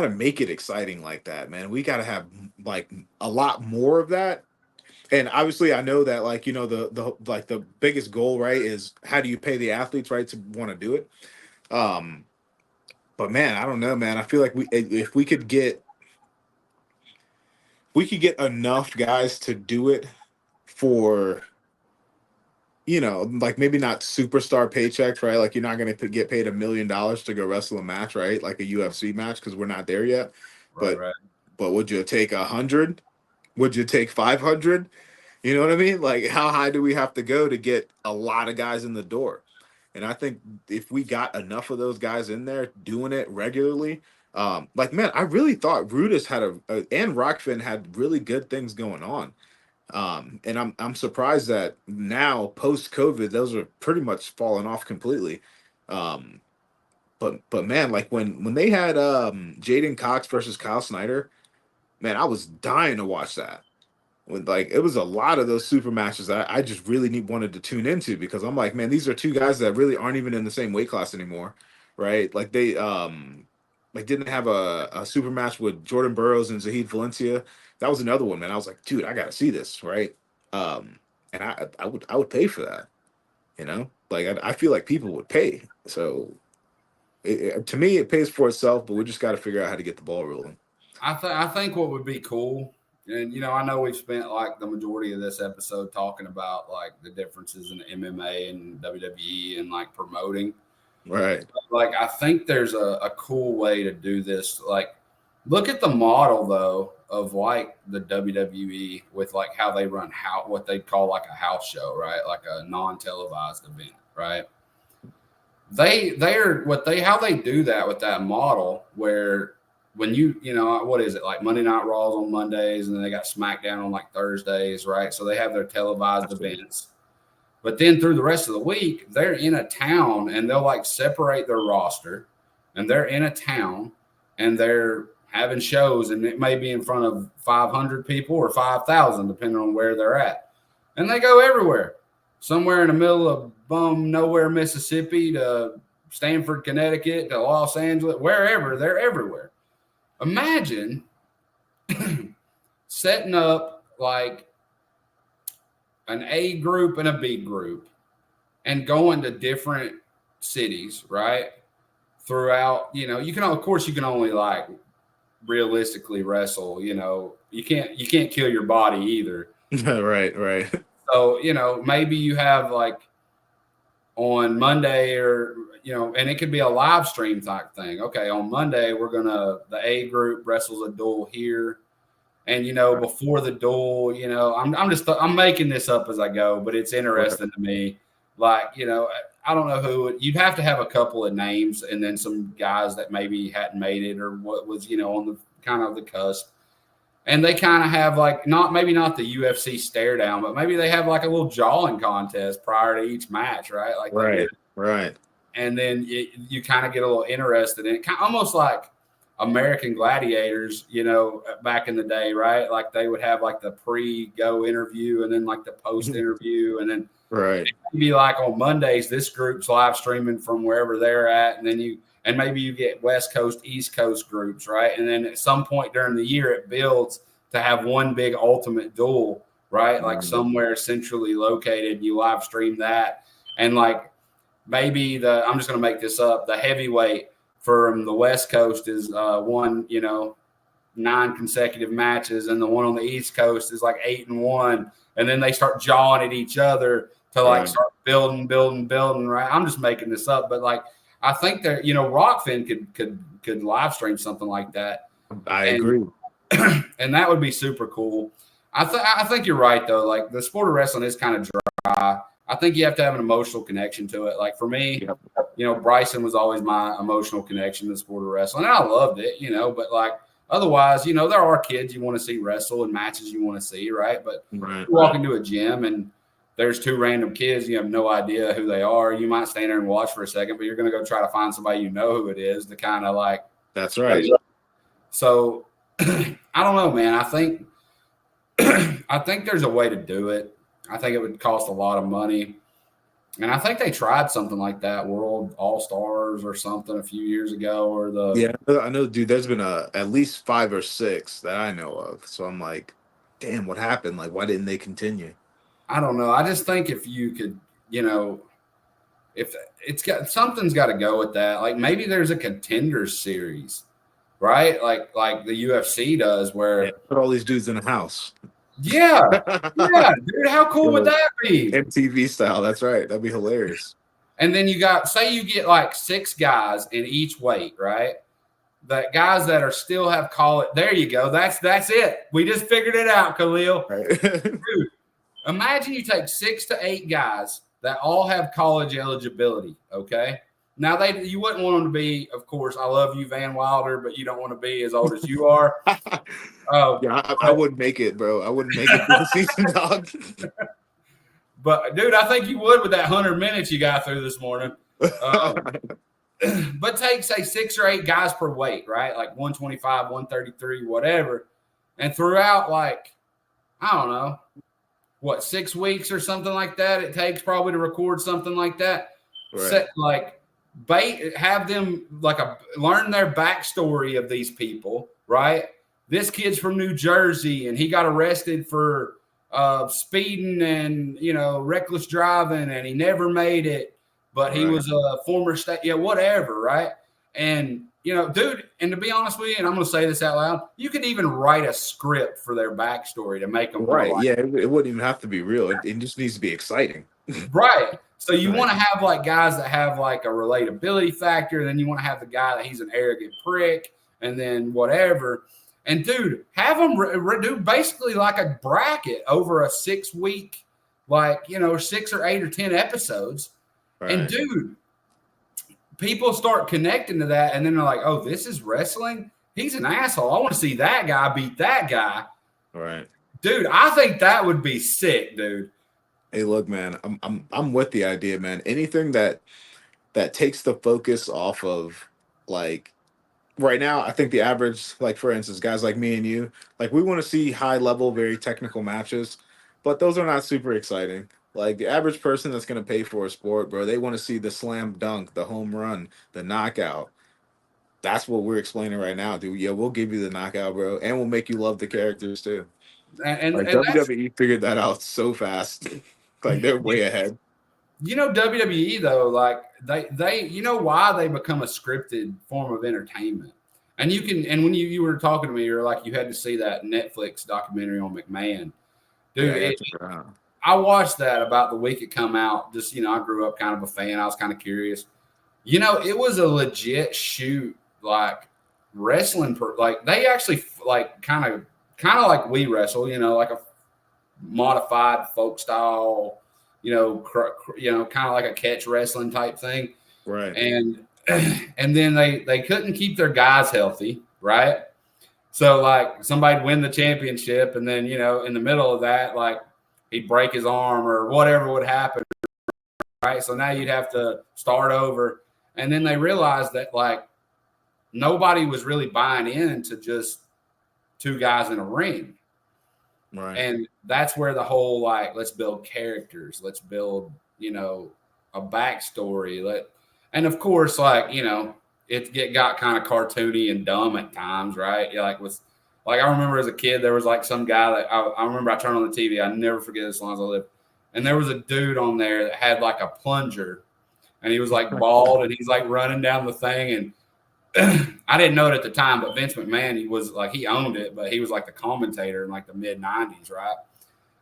S2: make it exciting like that, man. We gotta have like a lot more of that. And obviously, I know that, like, the biggest goal, right, is how do you pay the athletes, right, to want to do it. But man, I don't know, man. I feel like if we could get enough guys to do it for, like maybe not superstar paychecks, right? Like you're not going to get paid $1 million to go wrestle a match, right? Like a UFC match, because we're not there yet. But would you take 100? Would you take 500? You know what I mean? Like, how high do we have to go to get a lot of guys in the door? And I think if we got enough of those guys in there doing it regularly, like, man, I really thought Rudis had and Rockfin had really good things going on. And I'm surprised that now post COVID, those are pretty much fallen off completely. Um, but man, like when they had Jaden Cox versus Kyle Snyder, man, I was dying to watch that. When like it was a lot of those super matches that I just really wanted to tune into because I'm like, man, these are two guys that really aren't even in the same weight class anymore, right? Like they like didn't have a super match with Jordan Burroughs and Zahid Valencia. That was another one, man. I was like, dude, I gotta see this, right? And I would pay for that, you know? Like I feel like people would pay. So to me, it pays for itself, but we just got to figure out how to get the ball rolling.
S3: I think what would be cool, and I know we've spent like the majority of this episode talking about like the differences in MMA and WWE and like promoting.
S2: Right.
S3: Like I think there's a cool way to do this. Like look at the model though of like the WWE with like how they run what they call like a house show, right? Like a non-televised event, right? They're how they do that with that model where when what is it like Monday Night Raws on Mondays and then they got SmackDown on like Thursdays, right? So they have their televised events. But then through the rest of the week, they're in a town and they'll like separate their roster and they're in a town and they're having shows and it may be in front of 500 people or 5,000, depending on where they're at. And they go everywhere, somewhere in the middle of nowhere, Mississippi to Stamford, Connecticut to Los Angeles, wherever, they're everywhere. Imagine setting up like an A group and a B group and going to different cities, right? Throughout, you can, of course, you can only like realistically wrestle, you can't kill your body either.
S2: Right.
S3: So, maybe you have like on Monday or, and it could be a live stream type thing. Okay. On Monday, the A group wrestles a duel here. And, before the duel, I'm making this up as I go, but it's interesting to me. Like, I don't know who you'd have to have a couple of names and then some guys that maybe hadn't made it or what was, on the kind of the cusp. And they kind of have like, maybe not the UFC stare down, but maybe they have like a little jawing contest prior to each match, right? Like,
S2: right.
S3: And then you kind of get a little interested in it, almost like American Gladiators, back in the day, right? Like they would have like the pre-go interview and then like the post interview. And then maybe like on Mondays, this group's live streaming from wherever they're at. And then maybe you get West Coast, East Coast groups, right? And then at some point during the year, it builds to have one big ultimate duel, right? Like somewhere centrally located, you live stream that. And like maybe I'm just going to make this up, the heavyweight from the West Coast is won, 9 consecutive matches, and the one on the East Coast is like 8-1, and then they start jawing at each other to like start building, right? I'm just making this up, but like I think that Rockfin could live stream something like that.
S2: I agree,
S3: and that would be super cool. I think you're right though. Like the sport of wrestling is kind of dry. I think you have to have an emotional connection to it. Like for me, Bryson was always my emotional connection to the sport of wrestling. And I loved it, but like otherwise, there are kids you want to see wrestle and matches you want to see, right? But you walk into a gym and there's 2 random kids, you have no idea who they are. You might stand there and watch for a second, but you're going to go try to find somebody who it is to kind of like.
S2: That's right.
S3: So I don't know, man. I think there's a way to do it. I think it would cost a lot of money. And I think they tried something like that, World All-Stars or something a few years ago.
S2: Yeah, I know, dude, there's been at least 5 or 6 that I know of. So I'm like, damn, what happened? Like, why didn't they continue?
S3: I don't know. I just think if you could, if something's got to go with that. Like maybe there's a Contenders series, right? Like the UFC does where
S2: put all these dudes in a house.
S3: Yeah, dude, how cool would that be?
S2: MTV style, that's right. That'd be hilarious.
S3: And then you get like 6 guys in each weight, right? The guys that are still have college. There you go. That's it. We just figured it out, Khalil.
S2: Right.
S3: Dude, imagine you take 6 to 8 guys that all have college eligibility. Okay, Now you wouldn't want them to be, of course, I love you, Van Wilder, but you don't want to be as old as you are.
S2: Yeah, I wouldn't make it, bro. I wouldn't make it through the season, dog.
S3: But dude, I think you would with that 100 minutes you got through this morning. But take, say, 6 or 8 guys per weight, right? Like 125, 133, whatever. And throughout, like, I don't know, 6 weeks or something like that it takes probably to record something like that.
S2: Right.
S3: Have them learn their backstory of these people, right? This kid's from New Jersey and he got arrested for speeding and, reckless driving, and he never made it, but he was a former state, whatever, right? And, dude, and to be honest with you, and I'm going to say this out loud, you could even write a script for their backstory to make them
S2: right. Yeah, it wouldn't even have to be real. It just needs to be exciting.
S3: Right. So you want to have like guys that have like a relatability factor. Then you want to have the guy that he's an arrogant prick, and then whatever. And dude, have them do basically like a bracket over a 6 week, 6 or 8 or 10 episodes. Right. And dude, people start connecting to that, and then they're like, "Oh, this is wrestling. He's an asshole. I want to see that guy beat that guy."
S2: Right.
S3: Dude, I think that would be sick, dude.
S2: Hey, look, man, I'm with the idea, man. Anything that takes the focus off of, like, right now, I think the average, like, for instance, guys like me and you, like, we want to see high level, very technical matches, but those are not super exciting. Like, the average person that's going to pay for a sport, bro, they want to see the slam dunk, the home run, the knockout. That's what we're explaining right now, dude. Yeah, we'll give you the knockout, bro, and we'll make you love the characters too. And WWE figured that out so fast. Like, they're way ahead.
S3: WWE though, like they why they become a scripted form of entertainment. And when you were talking to me, you're like, you had to see that Netflix documentary on McMahon. Dude, I watched that about the week it come out. Just, I grew up kind of a fan. I was kind of curious. It was a legit shoot, like wrestling. They actually kind of like we wrestle, like a modified folk style, kind of like a catch wrestling type thing.
S2: Right.
S3: And then they couldn't keep their guys healthy, right? So like somebody'd win the championship, and then, in the middle of that, like he'd break his arm or whatever would happen, right? So now you'd have to start over. And then they realized that like nobody was really buying into just 2 guys in a ring.
S2: Right.
S3: And that's where the whole, like, let's build characters. Let's build, a backstory. And of course, like, it got kind of cartoony and dumb at times, right? I remember as a kid, there was like some guy that I remember I turned on the TV. I never forget this as long as I live. And there was a dude on there that had like a plunger, and he was like bald, and he's like running down the thing. And I didn't know it at the time, but Vince McMahon, he owned it, but he was like the commentator in like the mid 90s, right?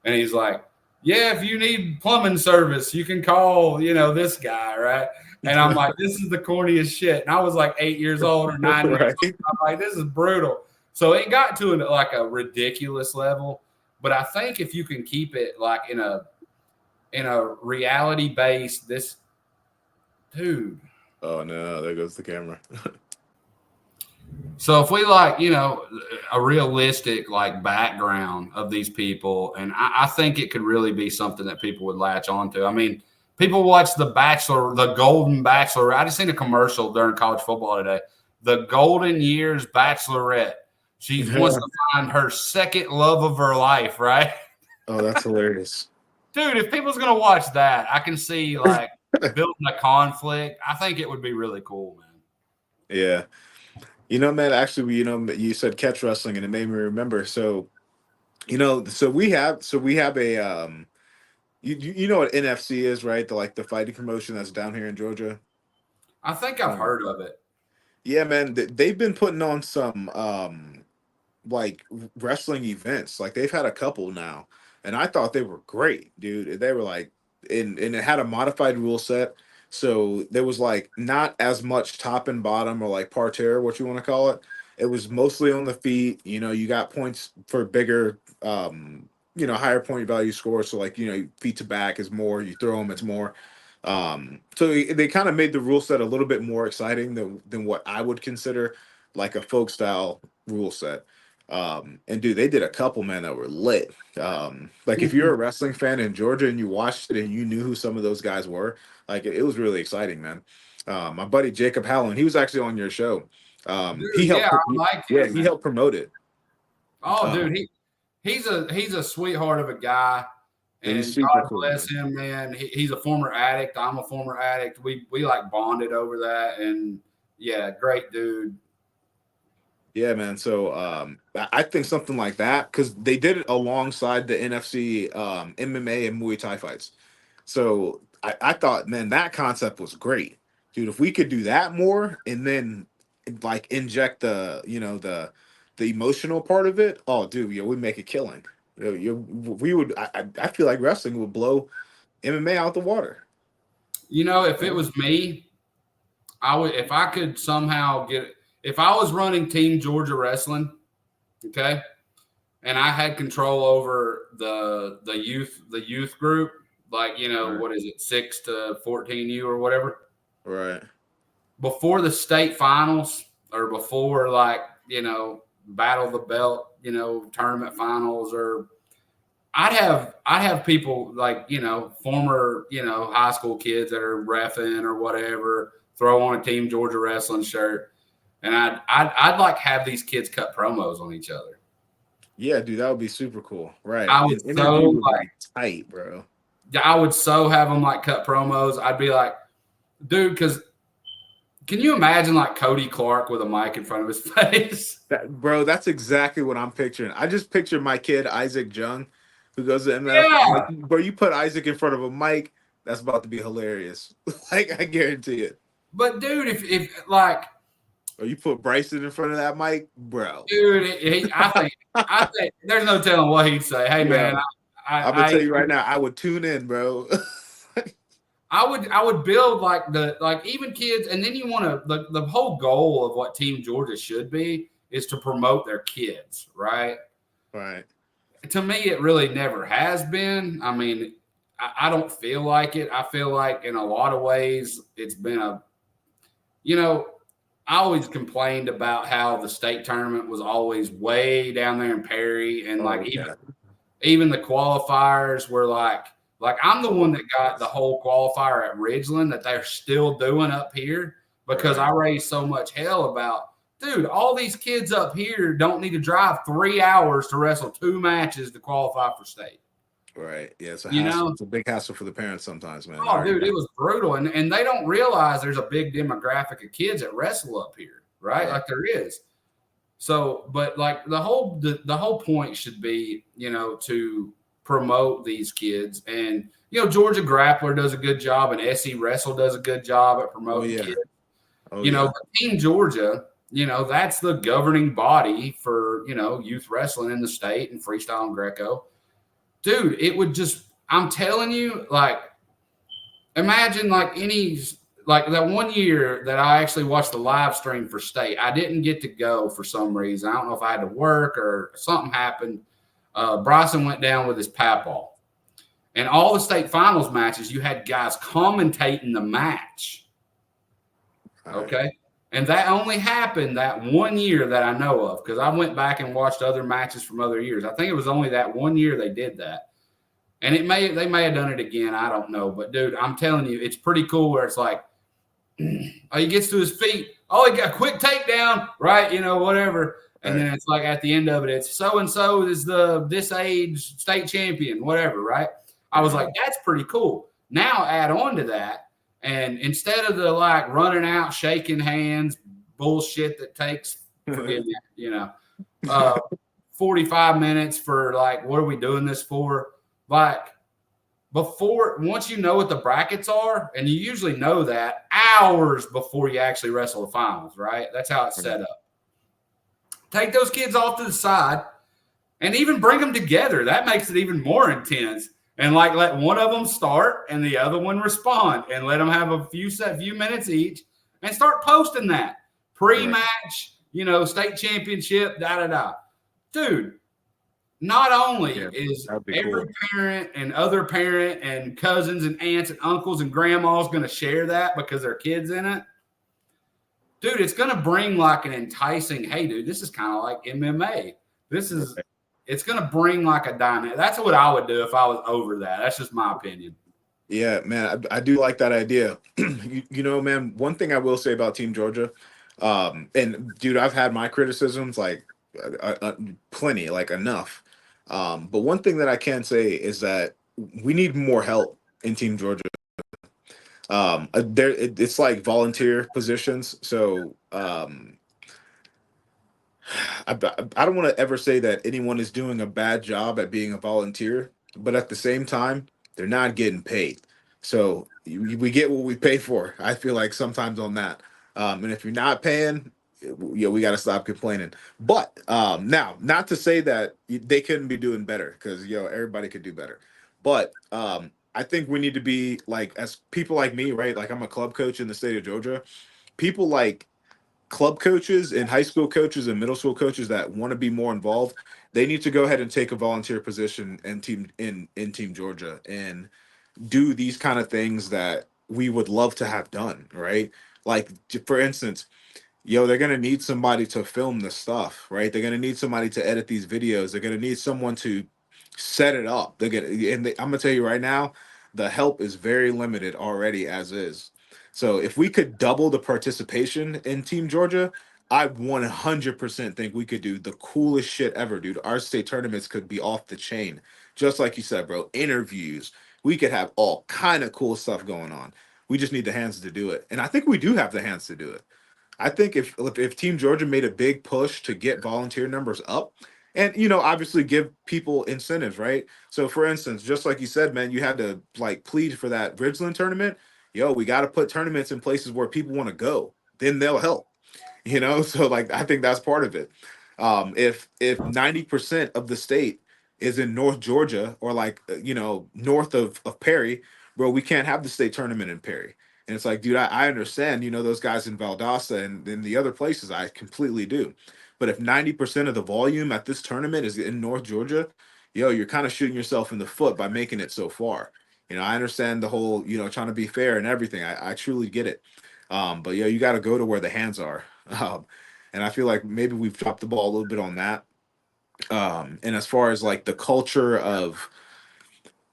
S3: And he's like, yeah, if you need plumbing service, you can call, this guy, right? And I'm like, this is the corniest shit. And I was like 8 years old or 9 years old. I'm like, this is brutal. So it got to like a ridiculous level. But I think if you can keep it like in a reality based, this dude.
S2: Oh no, there goes the camera.
S3: So if we like, a realistic like background of these people, and I think it could really be something that people would latch onto. I mean, people watch The Bachelor, The Golden Bachelor. I just seen a commercial during college football today. The Golden Years Bachelorette. She wants to find her second love of her life, right?
S2: Oh, that's hilarious.
S3: Dude, if people's going to watch that, I can see like building a conflict. I think it would be really cool, man.
S2: Yeah. Man, actually, you said catch wrestling, and it made me remember. So, so we have a, you know what NFC is, right? The fighting promotion that's down here in Georgia.
S3: I think I've heard of it.
S2: Yeah, man, they've been putting on some like wrestling events. Like they've had a couple now, and I thought they were great, dude. They were like, and it had a modified rule set. So there was like not as much top and bottom or like parterre, what you want to call it. It was mostly on the feet. You got points for bigger, higher point value scores. So like, feet to back is more. You throw them, it's more. So they kind of made the rule set a little bit more exciting than what I would consider like a folk style rule set. And dude, they did a couple, man, that were lit. Like if you're a wrestling fan in Georgia and you watched it and you knew who some of those guys were, like it was really exciting, man. My buddy Jacob Hallen, he was actually on your show. He
S3: Dude,
S2: helped,
S3: yeah, I like
S2: yeah,
S3: him,
S2: he
S3: man.
S2: helped promote it.
S3: Oh, dude, he's a sweetheart of a guy,
S2: He's
S3: and
S2: super
S3: God
S2: cool,
S3: bless him, man. He's a former addict. I'm a former addict. We like bonded over that, and yeah, great dude.
S2: Yeah, man. So I think something like that, because they did it alongside the NFC MMA and Muay Thai fights. So I thought, man, that concept was great, dude. If we could do that more, and then like inject the emotional part of it, oh, dude, we make a killing. We would. I feel like wrestling would blow MMA out the water.
S3: You know, if it was me, I would. If I could somehow if I was running Team Georgia Wrestling, okay, and I had control over the youth group, like
S2: Right.
S3: what is it, 6 to 14U or whatever.
S2: Right.
S3: Before the state finals or before battle the belt, tournament finals, or I'd have people like, former, high school kids that are reffing or whatever, throw on a Team Georgia Wrestling shirt. And I'd like have these kids cut promos on each other.
S2: Yeah, dude, that would be super cool. Right.
S3: I would
S2: Interview would be tight, bro.
S3: I would so have them like cut promos. I'd be like, dude, because can you imagine like Cody Clark with a mic in front of his face?
S2: Bro, that's exactly what I'm picturing. I just picture my kid, Isaac Jung, who goes to MF.
S3: Yeah.
S2: I'm like, bro, you put Isaac in front of a mic, that's about to be hilarious. Like, I guarantee it.
S3: But dude, if like,
S2: or you put Bryson in front of that mic, bro.
S3: Dude, I think there's no telling what he'd say. Hey, man,
S2: I'm gonna tell you right now, I would tune in, bro.
S3: I would build like even kids, and then you want to the whole goal of what Team Georgia should be is to promote their kids, right?
S2: Right.
S3: To me, it really never has been. I mean, I don't feel like it. I feel like in a lot of ways it's been I always complained about how the state tournament was always way down there in Perry, and even the qualifiers were like I'm the one that got the whole qualifier at Ridgeland that they're still doing up here because I raised so much hell about, dude, all these kids up here don't need to drive 3 hours to wrestle 2 matches to qualify for state.
S2: Right. Yeah, it's a hassle. It's a big hassle for the parents sometimes, man.
S3: Oh, dude, it was brutal. And they don't realize there's a big demographic of kids that wrestle up here, right? Like there is. So, but like the whole point should be, to promote these kids. And, Georgia Grappler does a good job, and SE Wrestle does a good job at promoting kids. But Team Georgia, that's the governing body for, youth wrestling in the state and freestyle and Greco. Dude, it would just, I'm telling you, like, imagine like that one year that I actually watched the live stream for state. I didn't get to go for some reason. I don't know if I had to work or something happened. Bryson went down with his papal. And all the state finals matches, you had guys commentating the match. Okay. And that only happened that one year that I know of, because I went back and watched other matches from other years. I think it was only that one year they did that. And they may have done it again. I don't know. But, dude, I'm telling you, it's pretty cool where it's like, he gets to his feet. Oh, he got a quick takedown, right? Whatever. And then it's like at the end of it, it's so-and-so is this age state champion, whatever, right? I was like, that's pretty cool. Now add on to that. And instead of the like running out, shaking hands, bullshit that takes, forgive me, 45 minutes for like, what are we doing this for? Like once you know what the brackets are, and you usually know that hours before you actually wrestle the finals, right? That's how it's set up. Take those kids off to the side and even bring them together. That makes it even more intense. And like let one of them start and the other one respond, and let them have a few minutes each, and start posting that pre-match, state championship, Dude, not only
S2: Yeah,
S3: is
S2: that'd be
S3: every
S2: cool.
S3: parent and other parent and cousins and aunts and uncles and grandmas going to share that because their kids in it, dude, it's going to bring like an enticing, hey, dude, this is kind of like MMA. This is, it's going to bring like a dynamic. That's what I would do if I was over that. That's just my opinion.
S2: Yeah, man, I do like that idea. You know, man, one thing I will say about Team Georgia, and dude, I've had my criticisms like plenty, like enough. But one thing that I can say is that we need more help in Team Georgia. It's like volunteer positions, so I don't want to ever say that anyone is doing a bad job at being a volunteer, but at the same time, they're not getting paid. So we get what we pay for. I feel like sometimes on that. And if you're not paying, we got to stop complaining. But now, not to say that they couldn't be doing better, because everybody could do better. But I think we need to be like, as people like me, right? Like I'm a club coach in the state of Georgia. People like club coaches and high school coaches and middle school coaches that want to be more involved, they need to go ahead and take a volunteer position in Team Georgia and do these kind of things that we would love to have done, right? Like for instance, they're gonna need somebody to film the stuff, right? They're gonna need somebody to edit these videos. They're gonna need someone to set it up. I'm gonna tell you right now, the help is very limited already as is. So if we could double the participation in Team Georgia, I 100% think we could do the coolest shit ever, dude. Our state tournaments could be off the chain, just like you said, bro. Interviews, we could have all kind of cool stuff going on. We just need the hands to do it, and I think we do have the hands to do it. I think if Team Georgia made a big push to get volunteer numbers up, and obviously give people incentives, right? So for instance, just like you said, man, you had to like plead for that Ridgeland tournament. We got to put tournaments in places where people want to go. Then they'll help. So like I think that's part of it. If 90% of the state is in North Georgia or like north of Perry, bro, we can't have the state tournament in Perry. And it's like, dude, I understand, those guys in Valdosta and in the other places, I completely do. But if 90% of the volume at this tournament is in North Georgia, you're kind of shooting yourself in the foot by making it so far. I understand the whole, trying to be fair and everything. I truly get it. But you got to go to where the hands are. And I feel like maybe we've dropped the ball a little bit on that. And as far as like the culture of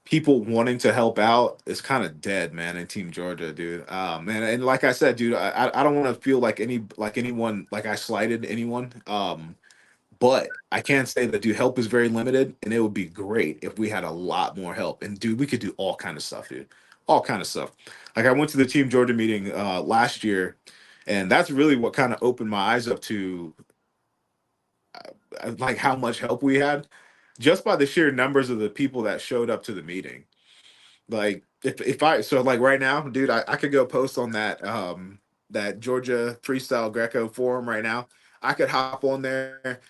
S2: people wanting to help out is kind of dead, man, in Team Georgia, dude. And like I said, dude, I don't want to feel like anyone like I slighted anyone. But I can say that, dude, help is very limited, and it would be great if we had a lot more help. And dude, we could do all kind of stuff, dude, all kind of stuff. Like I went to the Team Georgia meeting last year, and that's really what kind of opened my eyes up to like how much help we had just by the sheer numbers of the people that showed up to the meeting. Like if I so like right now, dude, I could go post on that Georgia Freestyle Greco forum right now. I could hop on there,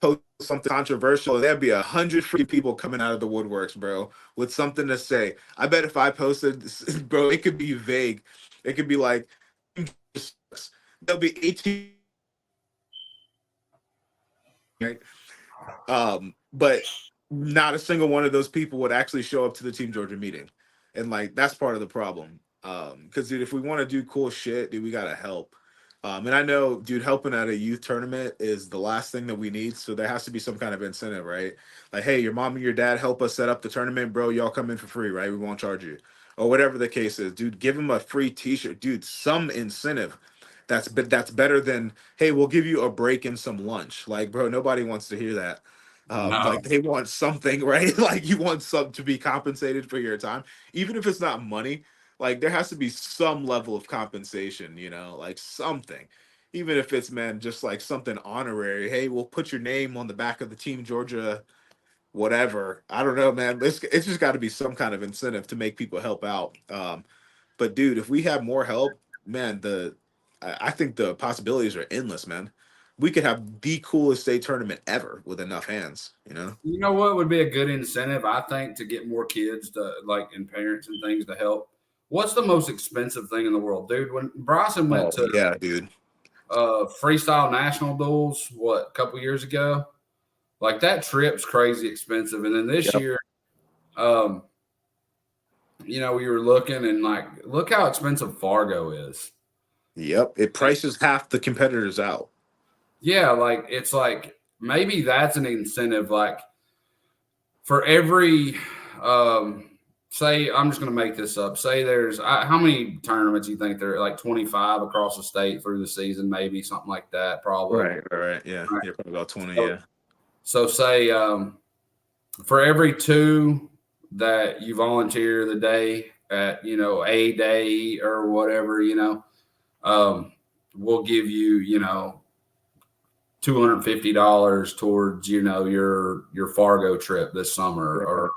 S2: post something controversial, there'd be 100 free people coming out of the woodworks, bro, with something to say. I bet if I posted, bro, it could be vague. It could be like, there'll be 18. Right? But not a single one of those people would actually show up to the Team Georgia meeting, and like that's part of the problem. Because dude, if we want to do cool shit, dude, we gotta help. And I know, dude, helping at a youth tournament is the last thing that we need. So there has to be some kind of incentive, right? Like, hey, your mom and your dad help us set up the tournament, bro. Y'all come in for free, right? We won't charge you, or whatever the case is, dude. Give them a free T-shirt, dude. Some incentive. That's better than, hey, we'll give you a break and some lunch. Like, bro, nobody wants to hear that.
S3: No.
S2: Like they want something, right? Like you want some to be compensated for your time, even if it's not money. Like there has to be some level of compensation, like something, even if it's, man, just like something honorary. Hey, we'll put your name on the back of the Team Georgia, whatever. I don't know, man. It's just got to be some kind of incentive to make people help out. But dude, if we have more help, man, I think the possibilities are endless, man. We could have the coolest state tournament ever with enough hands.
S3: You know what would be a good incentive, I think, to get more kids to like and parents and things to help? What's the most expensive thing in the world, dude? When Bryson went
S2: Oh
S3: to
S2: yeah, dude.
S3: freestyle national duels, what, a couple years ago? Like that trip's crazy expensive. And then this year, we were looking and like, look how expensive Fargo is.
S2: Yep. It prices half the competitors out.
S3: Yeah. Like, it's like, maybe that's an incentive. Like for every, say, I'm just going to make this up. Say there's how many tournaments you think there are? Like 25 across the state through the season, maybe something like that. Probably.
S2: Right. Yeah.
S3: Right.
S2: Yeah. Probably about 20.
S3: So, So say, for every 2 that you volunteer the day at, a day or whatever, we'll give you, $250 towards, your Fargo trip this summer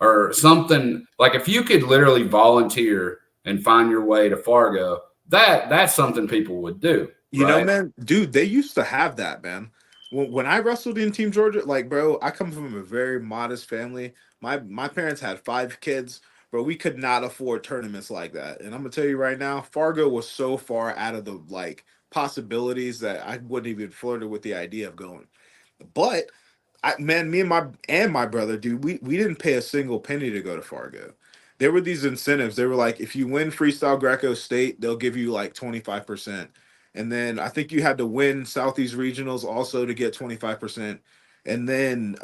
S3: or something. Like if you could literally volunteer and find your way to Fargo, that's something people would do. Right?
S2: Man, dude, they used to have that, man. When I wrestled in Team Georgia, like, bro, I come from a very modest family. My parents had 5 kids, but we could not afford tournaments like that. And I'm gonna tell you right now, Fargo was so far out of the like possibilities that I wouldn't even flirted with the idea of going. But me and my brother, dude, we didn't pay a single penny to go to Fargo. There were these incentives. They were like, if you win freestyle Greco state, they'll give you like 25%. And then I think you had to win Southeast regionals also to get 25%. And then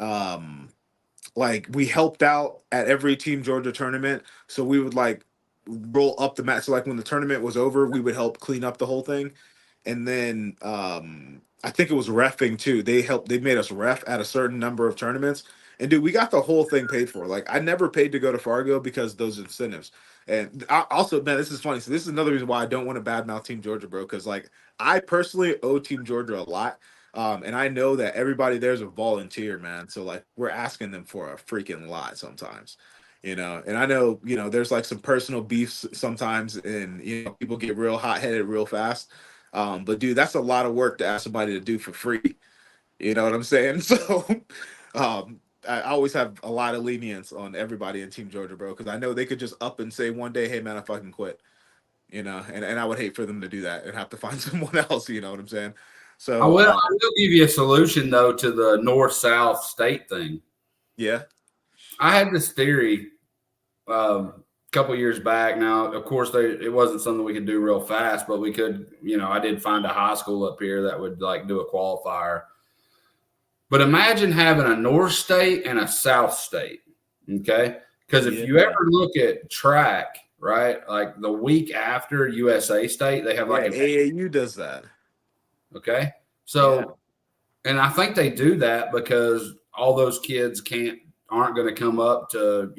S2: like we helped out at every Team Georgia tournament. So we would like roll up the mat. So like when the tournament was over, we would help clean up the whole thing. And then I think it was reffing too. They made us ref at a certain number of tournaments. And dude, we got the whole thing paid for. Like I never paid to go to Fargo because of those incentives. And also, man, this is funny. So this is another reason why I don't want to badmouth Team Georgia, bro. Because like I personally owe Team Georgia a lot. And I know that everybody there's a volunteer, man. So like we're asking them for a freaking lot sometimes. And I know, there's like some personal beefs sometimes and people get real hot-headed real fast. But dude, that's a lot of work to ask somebody to do for free. You know what I'm saying? So I always have a lot of lenience on everybody in Team Georgia, bro, because I know they could just up and say one day, hey man, I fucking quit. And I would hate for them to do that and have to find someone else, you know what I'm saying? So
S3: I will give you a solution though to the north-south state thing.
S2: Yeah.
S3: I had this theory a couple years back. Now, of course, it wasn't something we could do real fast, but we could, I did find a high school up here that would like do a qualifier. But imagine having a north state and a south state, okay? Because if you ever look at track, right, like the week after USA State, they have like an
S2: AAU does that.
S3: Okay. So, and I think they do that because all those kids aren't going to come up to,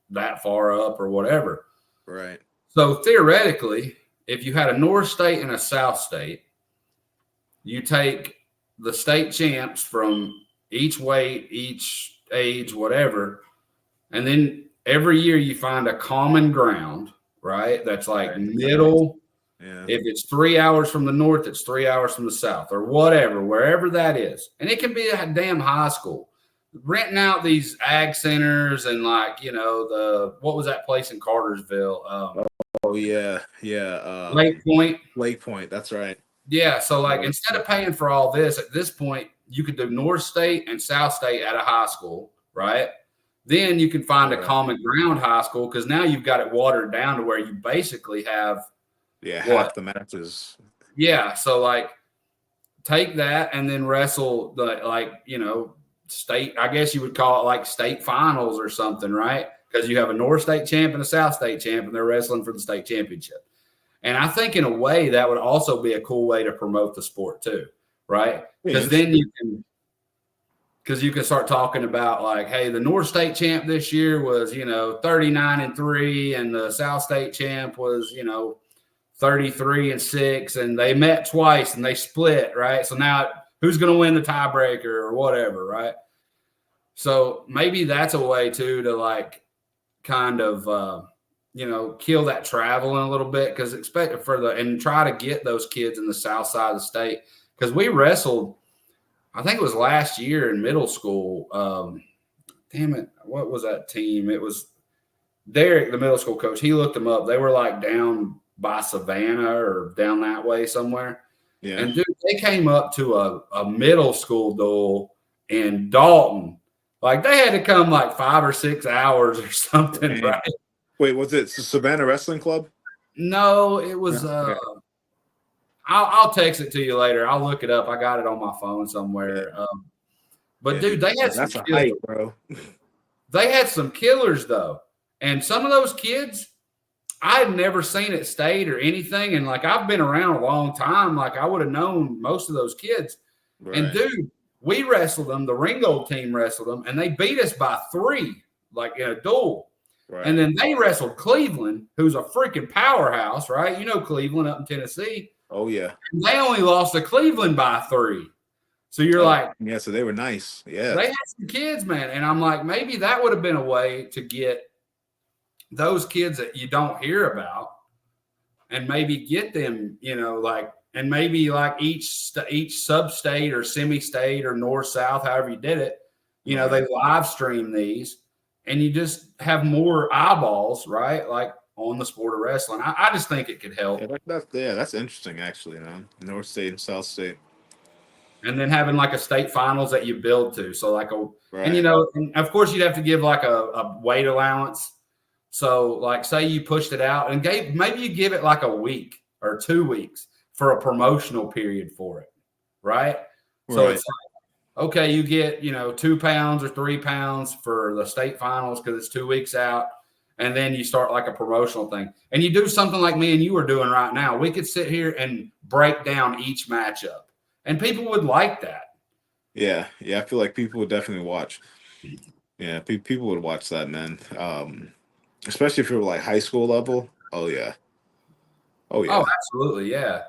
S3: that far up or whatever.
S2: Right.
S3: So theoretically, if you had a north state and a south state, you take the state champs from each weight, each age, whatever, and then every year you find a common ground, right? That's like middle. Yeah. If it's 3 hours from the north, it's 3 hours from the south or whatever, wherever that is. And it can be a damn high school. Renting out these ag centers and like, what was that place in Cartersville? Lake Point.
S2: Lake Point, that's right.
S3: Yeah, so like instead of paying for all this, at this point, you could do North State and South State at a high school, right? Then you can find a common ground high school because now you've got it watered down to where you basically have
S2: half the matches.
S3: Yeah, so like take that and then wrestle state, I guess you would call it like state finals or something, right? Because you have a North State champ and a South State champ and they're wrestling for the state championship. And I think in a way that would also be a cool way to promote the sport too, right? Because then you can start talking about like, hey, the North State champ this year was, 39-3 and the South State champ was, 33-6 and they met twice and they split, right? So now who's going to win the tiebreaker or whatever, right? So maybe that's a way too to like kind of kill that traveling a little bit because and try to get those kids in the south side of the state because we wrestled. I think it was last year in middle school. Damn it, what was that team? It was Derek, the middle school coach. He looked them up. They were like down by Savannah or down that way somewhere. Yeah. And dude, they came up to a middle school duel in Dalton. Like they had to come like 5 or 6 hours or something,
S2: Man.
S3: right?
S2: Wait, was it Savannah Wrestling Club?
S3: No, it was.
S2: Okay.
S3: I'll text it to you later. I'll look it up. I got it on my phone somewhere. But dude, they had
S2: that's
S3: some
S2: a
S3: killers.
S2: hype, bro.
S3: They had some killers though, and some of those kids I had never seen at state or anything. And like I've been around a long time, like I would have known most of those kids.
S2: Right.
S3: And dude, we wrestled them. The Ringgold team wrestled them, and they beat us by 3, like in a duel.
S2: Right.
S3: And then they wrestled Cleveland, who's a freaking powerhouse, right? You know Cleveland up in Tennessee.
S2: Oh yeah.
S3: And they only lost to Cleveland by 3. So you're like,
S2: yeah. So they were nice. Yeah.
S3: They had some kids, man, and I'm like, maybe that would have been a way to get those kids that you don't hear about, and maybe get them, you know, like, and maybe like each sub-state or semi-state or north-south, however you did it, you know, they live stream these, and you just have more eyeballs, right? Like on the sport of wrestling. I just think it could help.
S2: That's interesting, actually. North State and South State.
S3: And then having like a state finals that you build to. So like and you know, and of course you'd have to give like a weight allowance. So like say you pushed it out and maybe you give it like a week or 2 weeks for a promotional period for it. Right. So it's like, okay, you get, you know, 2 pounds or 3 pounds for the state finals because it's 2 weeks out. And then you start like a promotional thing. And you do something like me and you are doing right now. We could sit here and break down each matchup. And people would like that.
S2: Yeah. I feel like people would definitely watch. Yeah, people would watch that, man. Especially if you're like high school level. Oh, yeah. Oh,
S3: absolutely, yeah.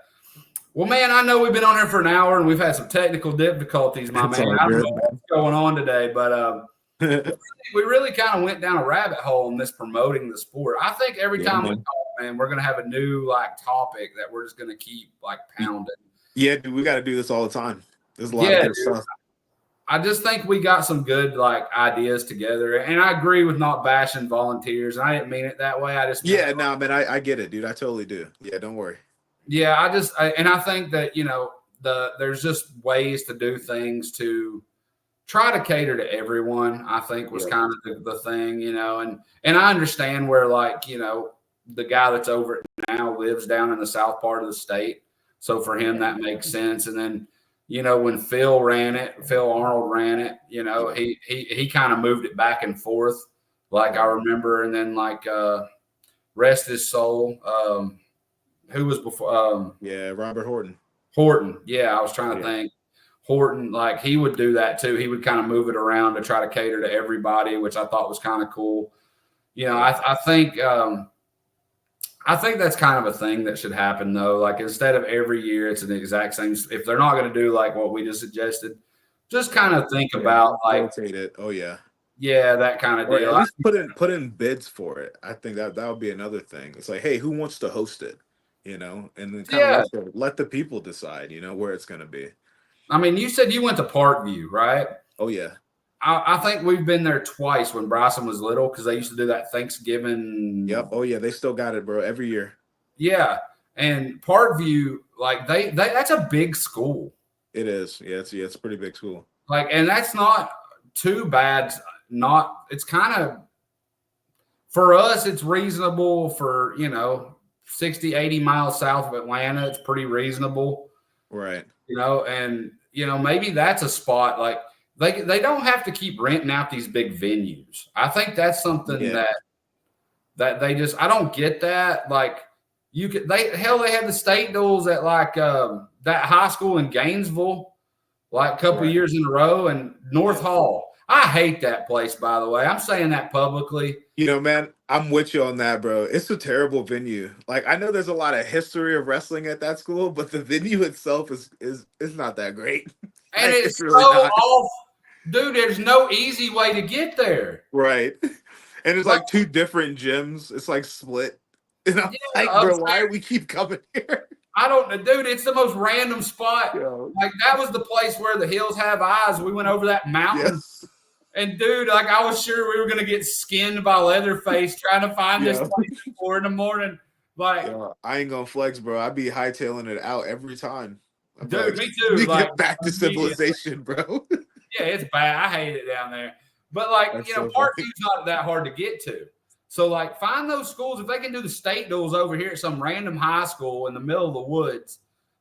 S3: Well, man, I know we've been on here for an hour and we've had some technical difficulties, my man. I don't know what's going on today, but we really kind of went down a rabbit hole in this promoting the sport. I think every time we talk, man, we're going to have a new like topic that we're just going to keep like pounding.
S2: Yeah, dude, we got to do this all the time. There's a lot of good stuff.
S3: I just think we got some good like ideas together, and I agree with not bashing volunteers. I didn't mean it that way.
S2: Man, I get it, dude. I totally do. Yeah, don't worry.
S3: Yeah, I think that, you know, there's just ways to do things to try to cater to everyone. I think was kind of the thing, you know, and I understand where like, you know, the guy that's over it now lives down in the south part of the state. So for him, that makes sense. And then, you know, when Phil Arnold ran it, you know, he kind of moved it back and forth, like I remember. And then like rest his soul, who was before?
S2: Robert Horton.
S3: Horton. Yeah, I was trying to think. Horton, like he would do that too. He would kind of move it around to try to cater to everybody, which I thought was kind of cool. You know, I think that's kind of a thing that should happen, though. Like instead of every year, it's an exact same. If they're not going to do like what we just suggested, just kind of think about like
S2: rotate it. Oh yeah,
S3: that kind of deal.
S2: At least put in bids for it. I think that would be another thing. It's like, hey, who wants to host it? You know, and then kind of let the people decide. You know where it's going to be.
S3: I mean, you said you went to Parkview, right?
S2: Oh yeah.
S3: I think we've been there twice when Bryson was little because they used to do that Thanksgiving.
S2: Yep. Oh yeah, they still got it, bro. Every year. Yeah,
S3: and Parkview, like they that's a big school.
S2: It is. Yeah, it's a pretty big school.
S3: Like, and that's not too bad. It's kind of for us. It's reasonable for 60, 80 miles south of Atlanta. It's pretty reasonable,
S2: right?
S3: And maybe that's a spot like. They don't have to keep renting out these big venues. I think that's something that they just, I don't get that. Like they had the state duels at like that high school in Gainesville, like a couple of years in a row, and North Hall. I hate that place, by the way. I'm saying that publicly.
S2: Man, I'm with you on that, bro. It's a terrible venue. Like I know there's a lot of history of wrestling at that school, but the venue itself is not that great.
S3: And it's really so off. Dude, there's no easy way to get there.
S2: Right. And it's like 2 different gyms. It's like split. And I'm like, bro, why do we keep coming here?
S3: I don't know, dude. It's the most random spot. Like that was the place where the hills have eyes. We went over that mountain. Yes. And dude, like I was sure we were gonna get skinned by Leatherface trying to find this place at 4 a.m. Like
S2: I ain't gonna flex, bro. I'd be hightailing it out every time.
S3: Dude, me too.
S2: Get back to civilization, bro.
S3: Yeah, it's bad. I hate it down there. But like,
S2: That's
S3: you know,
S2: so funny.
S3: Parkview's not that hard to get to. So like find those schools. If they can do the state duels over here at some random high school in the middle of the woods,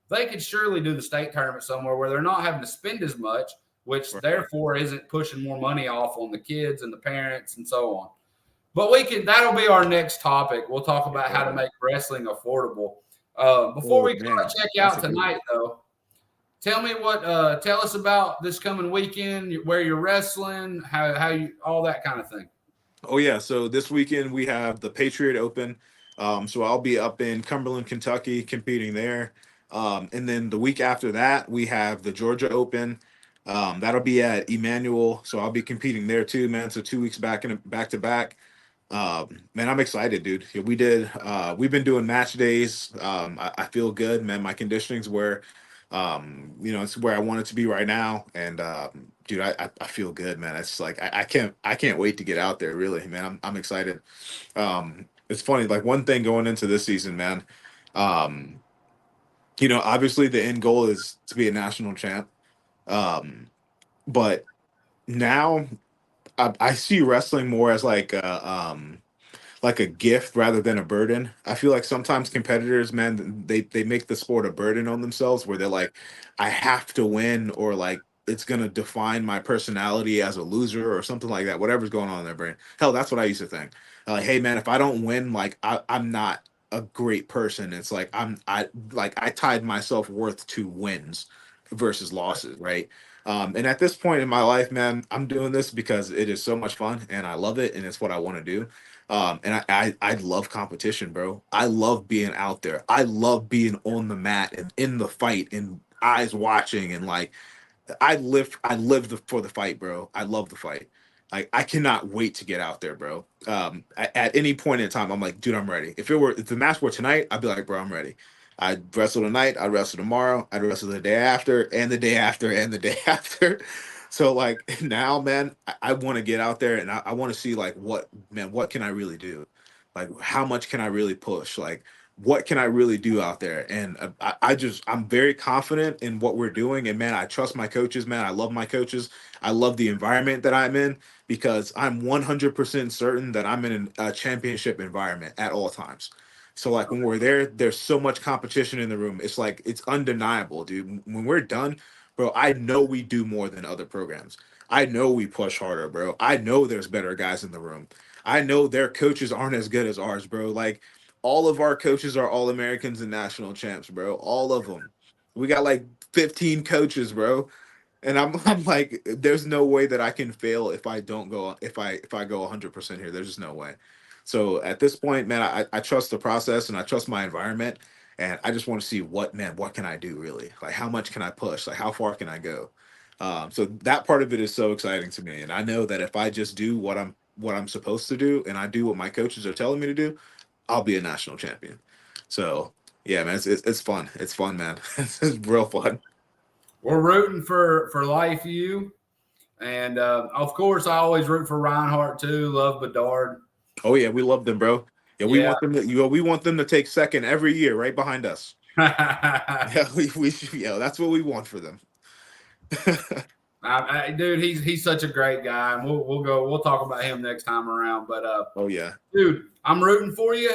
S3: they could surely do the state tournament somewhere where they're not having to spend as much, which
S2: Right.
S3: therefore isn't pushing more money off on the kids and the parents and so on. But that'll be our next topic. We'll talk about how to make wrestling affordable. Before we
S2: Man,
S3: check you
S2: that's
S3: out
S2: a good one.
S3: tonight, though, tell us about this coming weekend, where you're wrestling, how you, all that kind of thing.
S2: Oh yeah, so this weekend we have the Patriot Open. So I'll be up in Cumberland, Kentucky, competing there. And then the week after that, we have the Georgia Open. That'll be at Emmanuel, so I'll be competing there too, man. So 2 weeks back to back. Man, I'm excited, dude. Yeah, we've been doing match days. I feel good, man. My conditioning's where, it's where I want it to be right now. And dude, I feel good, man. It's like I can't wait to get out there. Really, man. I'm excited. It's funny, like one thing going into this season, man. Um, obviously the end goal is to be a national champ. But now I see wrestling more as like a gift rather than a burden. I feel like sometimes competitors, man, they make the sport a burden on themselves where they're like, I have to win, or like it's gonna define my personality as a loser or something like that. Whatever's going on in their brain. Hell, that's what I used to think. Like, hey man, if I don't win, like I'm not a great person. It's like I tied my self-worth to wins versus losses, right? And at this point in my life, man, I'm doing this because it is so much fun and I love it and it's what I want to do. And I love competition, bro. I love being out there. I love being on the mat and in the fight and eyes watching and like for the fight, bro. I love the fight. Like I cannot wait to get out there, bro. At any point in time, I'm like, dude, I'm ready. If the match were tonight, I'd be like, bro, I'm ready. I'd wrestle tonight, I'd wrestle tomorrow, I'd wrestle the day after, and the day after, and the day after. So like now, man, I want to get out there and I want to see like what can I really do? Like how much can I really push? Like what can I really do out there? And I'm very confident in what we're doing. And man, I trust my coaches, man. I love my coaches. I love the environment that I'm in because I'm 100% certain that I'm in a championship environment at all times. So like when we're there, there's so much competition in the room. It's like, it's undeniable, dude. When we're done, bro, I know we do more than other programs. I know we push harder, bro. I know there's better guys in the room. I know their coaches aren't as good as ours, bro. Like all of our coaches are all Americans and national champs, bro. All of them. We got like 15 coaches, bro. And I'm like, there's no way that I can fail if I don't go if I go 100% here. There's just no way. So at this point, man, I trust the process and I trust my environment, and I just want to see what can I do really? Like how much can I push? Like how far can I go? So that part of it is so exciting to me, and I know that if I just do what I'm supposed to do and I do what my coaches are telling me to do, I'll be a national champion. So yeah, man, it's fun. It's fun, man. It's real fun.
S3: We're rooting for Life U, and of course, I always root for Reinhardt too. Love Bedard.
S2: Oh yeah, we love them, bro. Yeah, we
S3: Yeah.
S2: want them to we want them to take second every year, right behind us. Yeah, we should, yeah, that's what we want for them.
S3: Dude, he's such a great guy, and we'll talk about him next time around. But
S2: Oh yeah.
S3: dude, I'm rooting for you.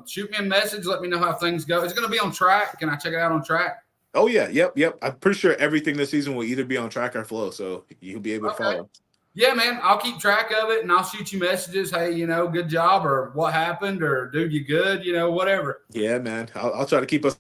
S3: Shoot me a message, let me know how things go. It's gonna be on track. Can I check it out on track?
S2: Oh yeah, yep. I'm pretty sure everything this season will either be on track or flow, so you'll be able to
S3: Okay.
S2: follow.
S3: Yeah, man, I'll keep track of it and I'll shoot you messages. Hey, good job, or what happened, or dude, you good, whatever.
S2: Yeah, man. I'll try to keep us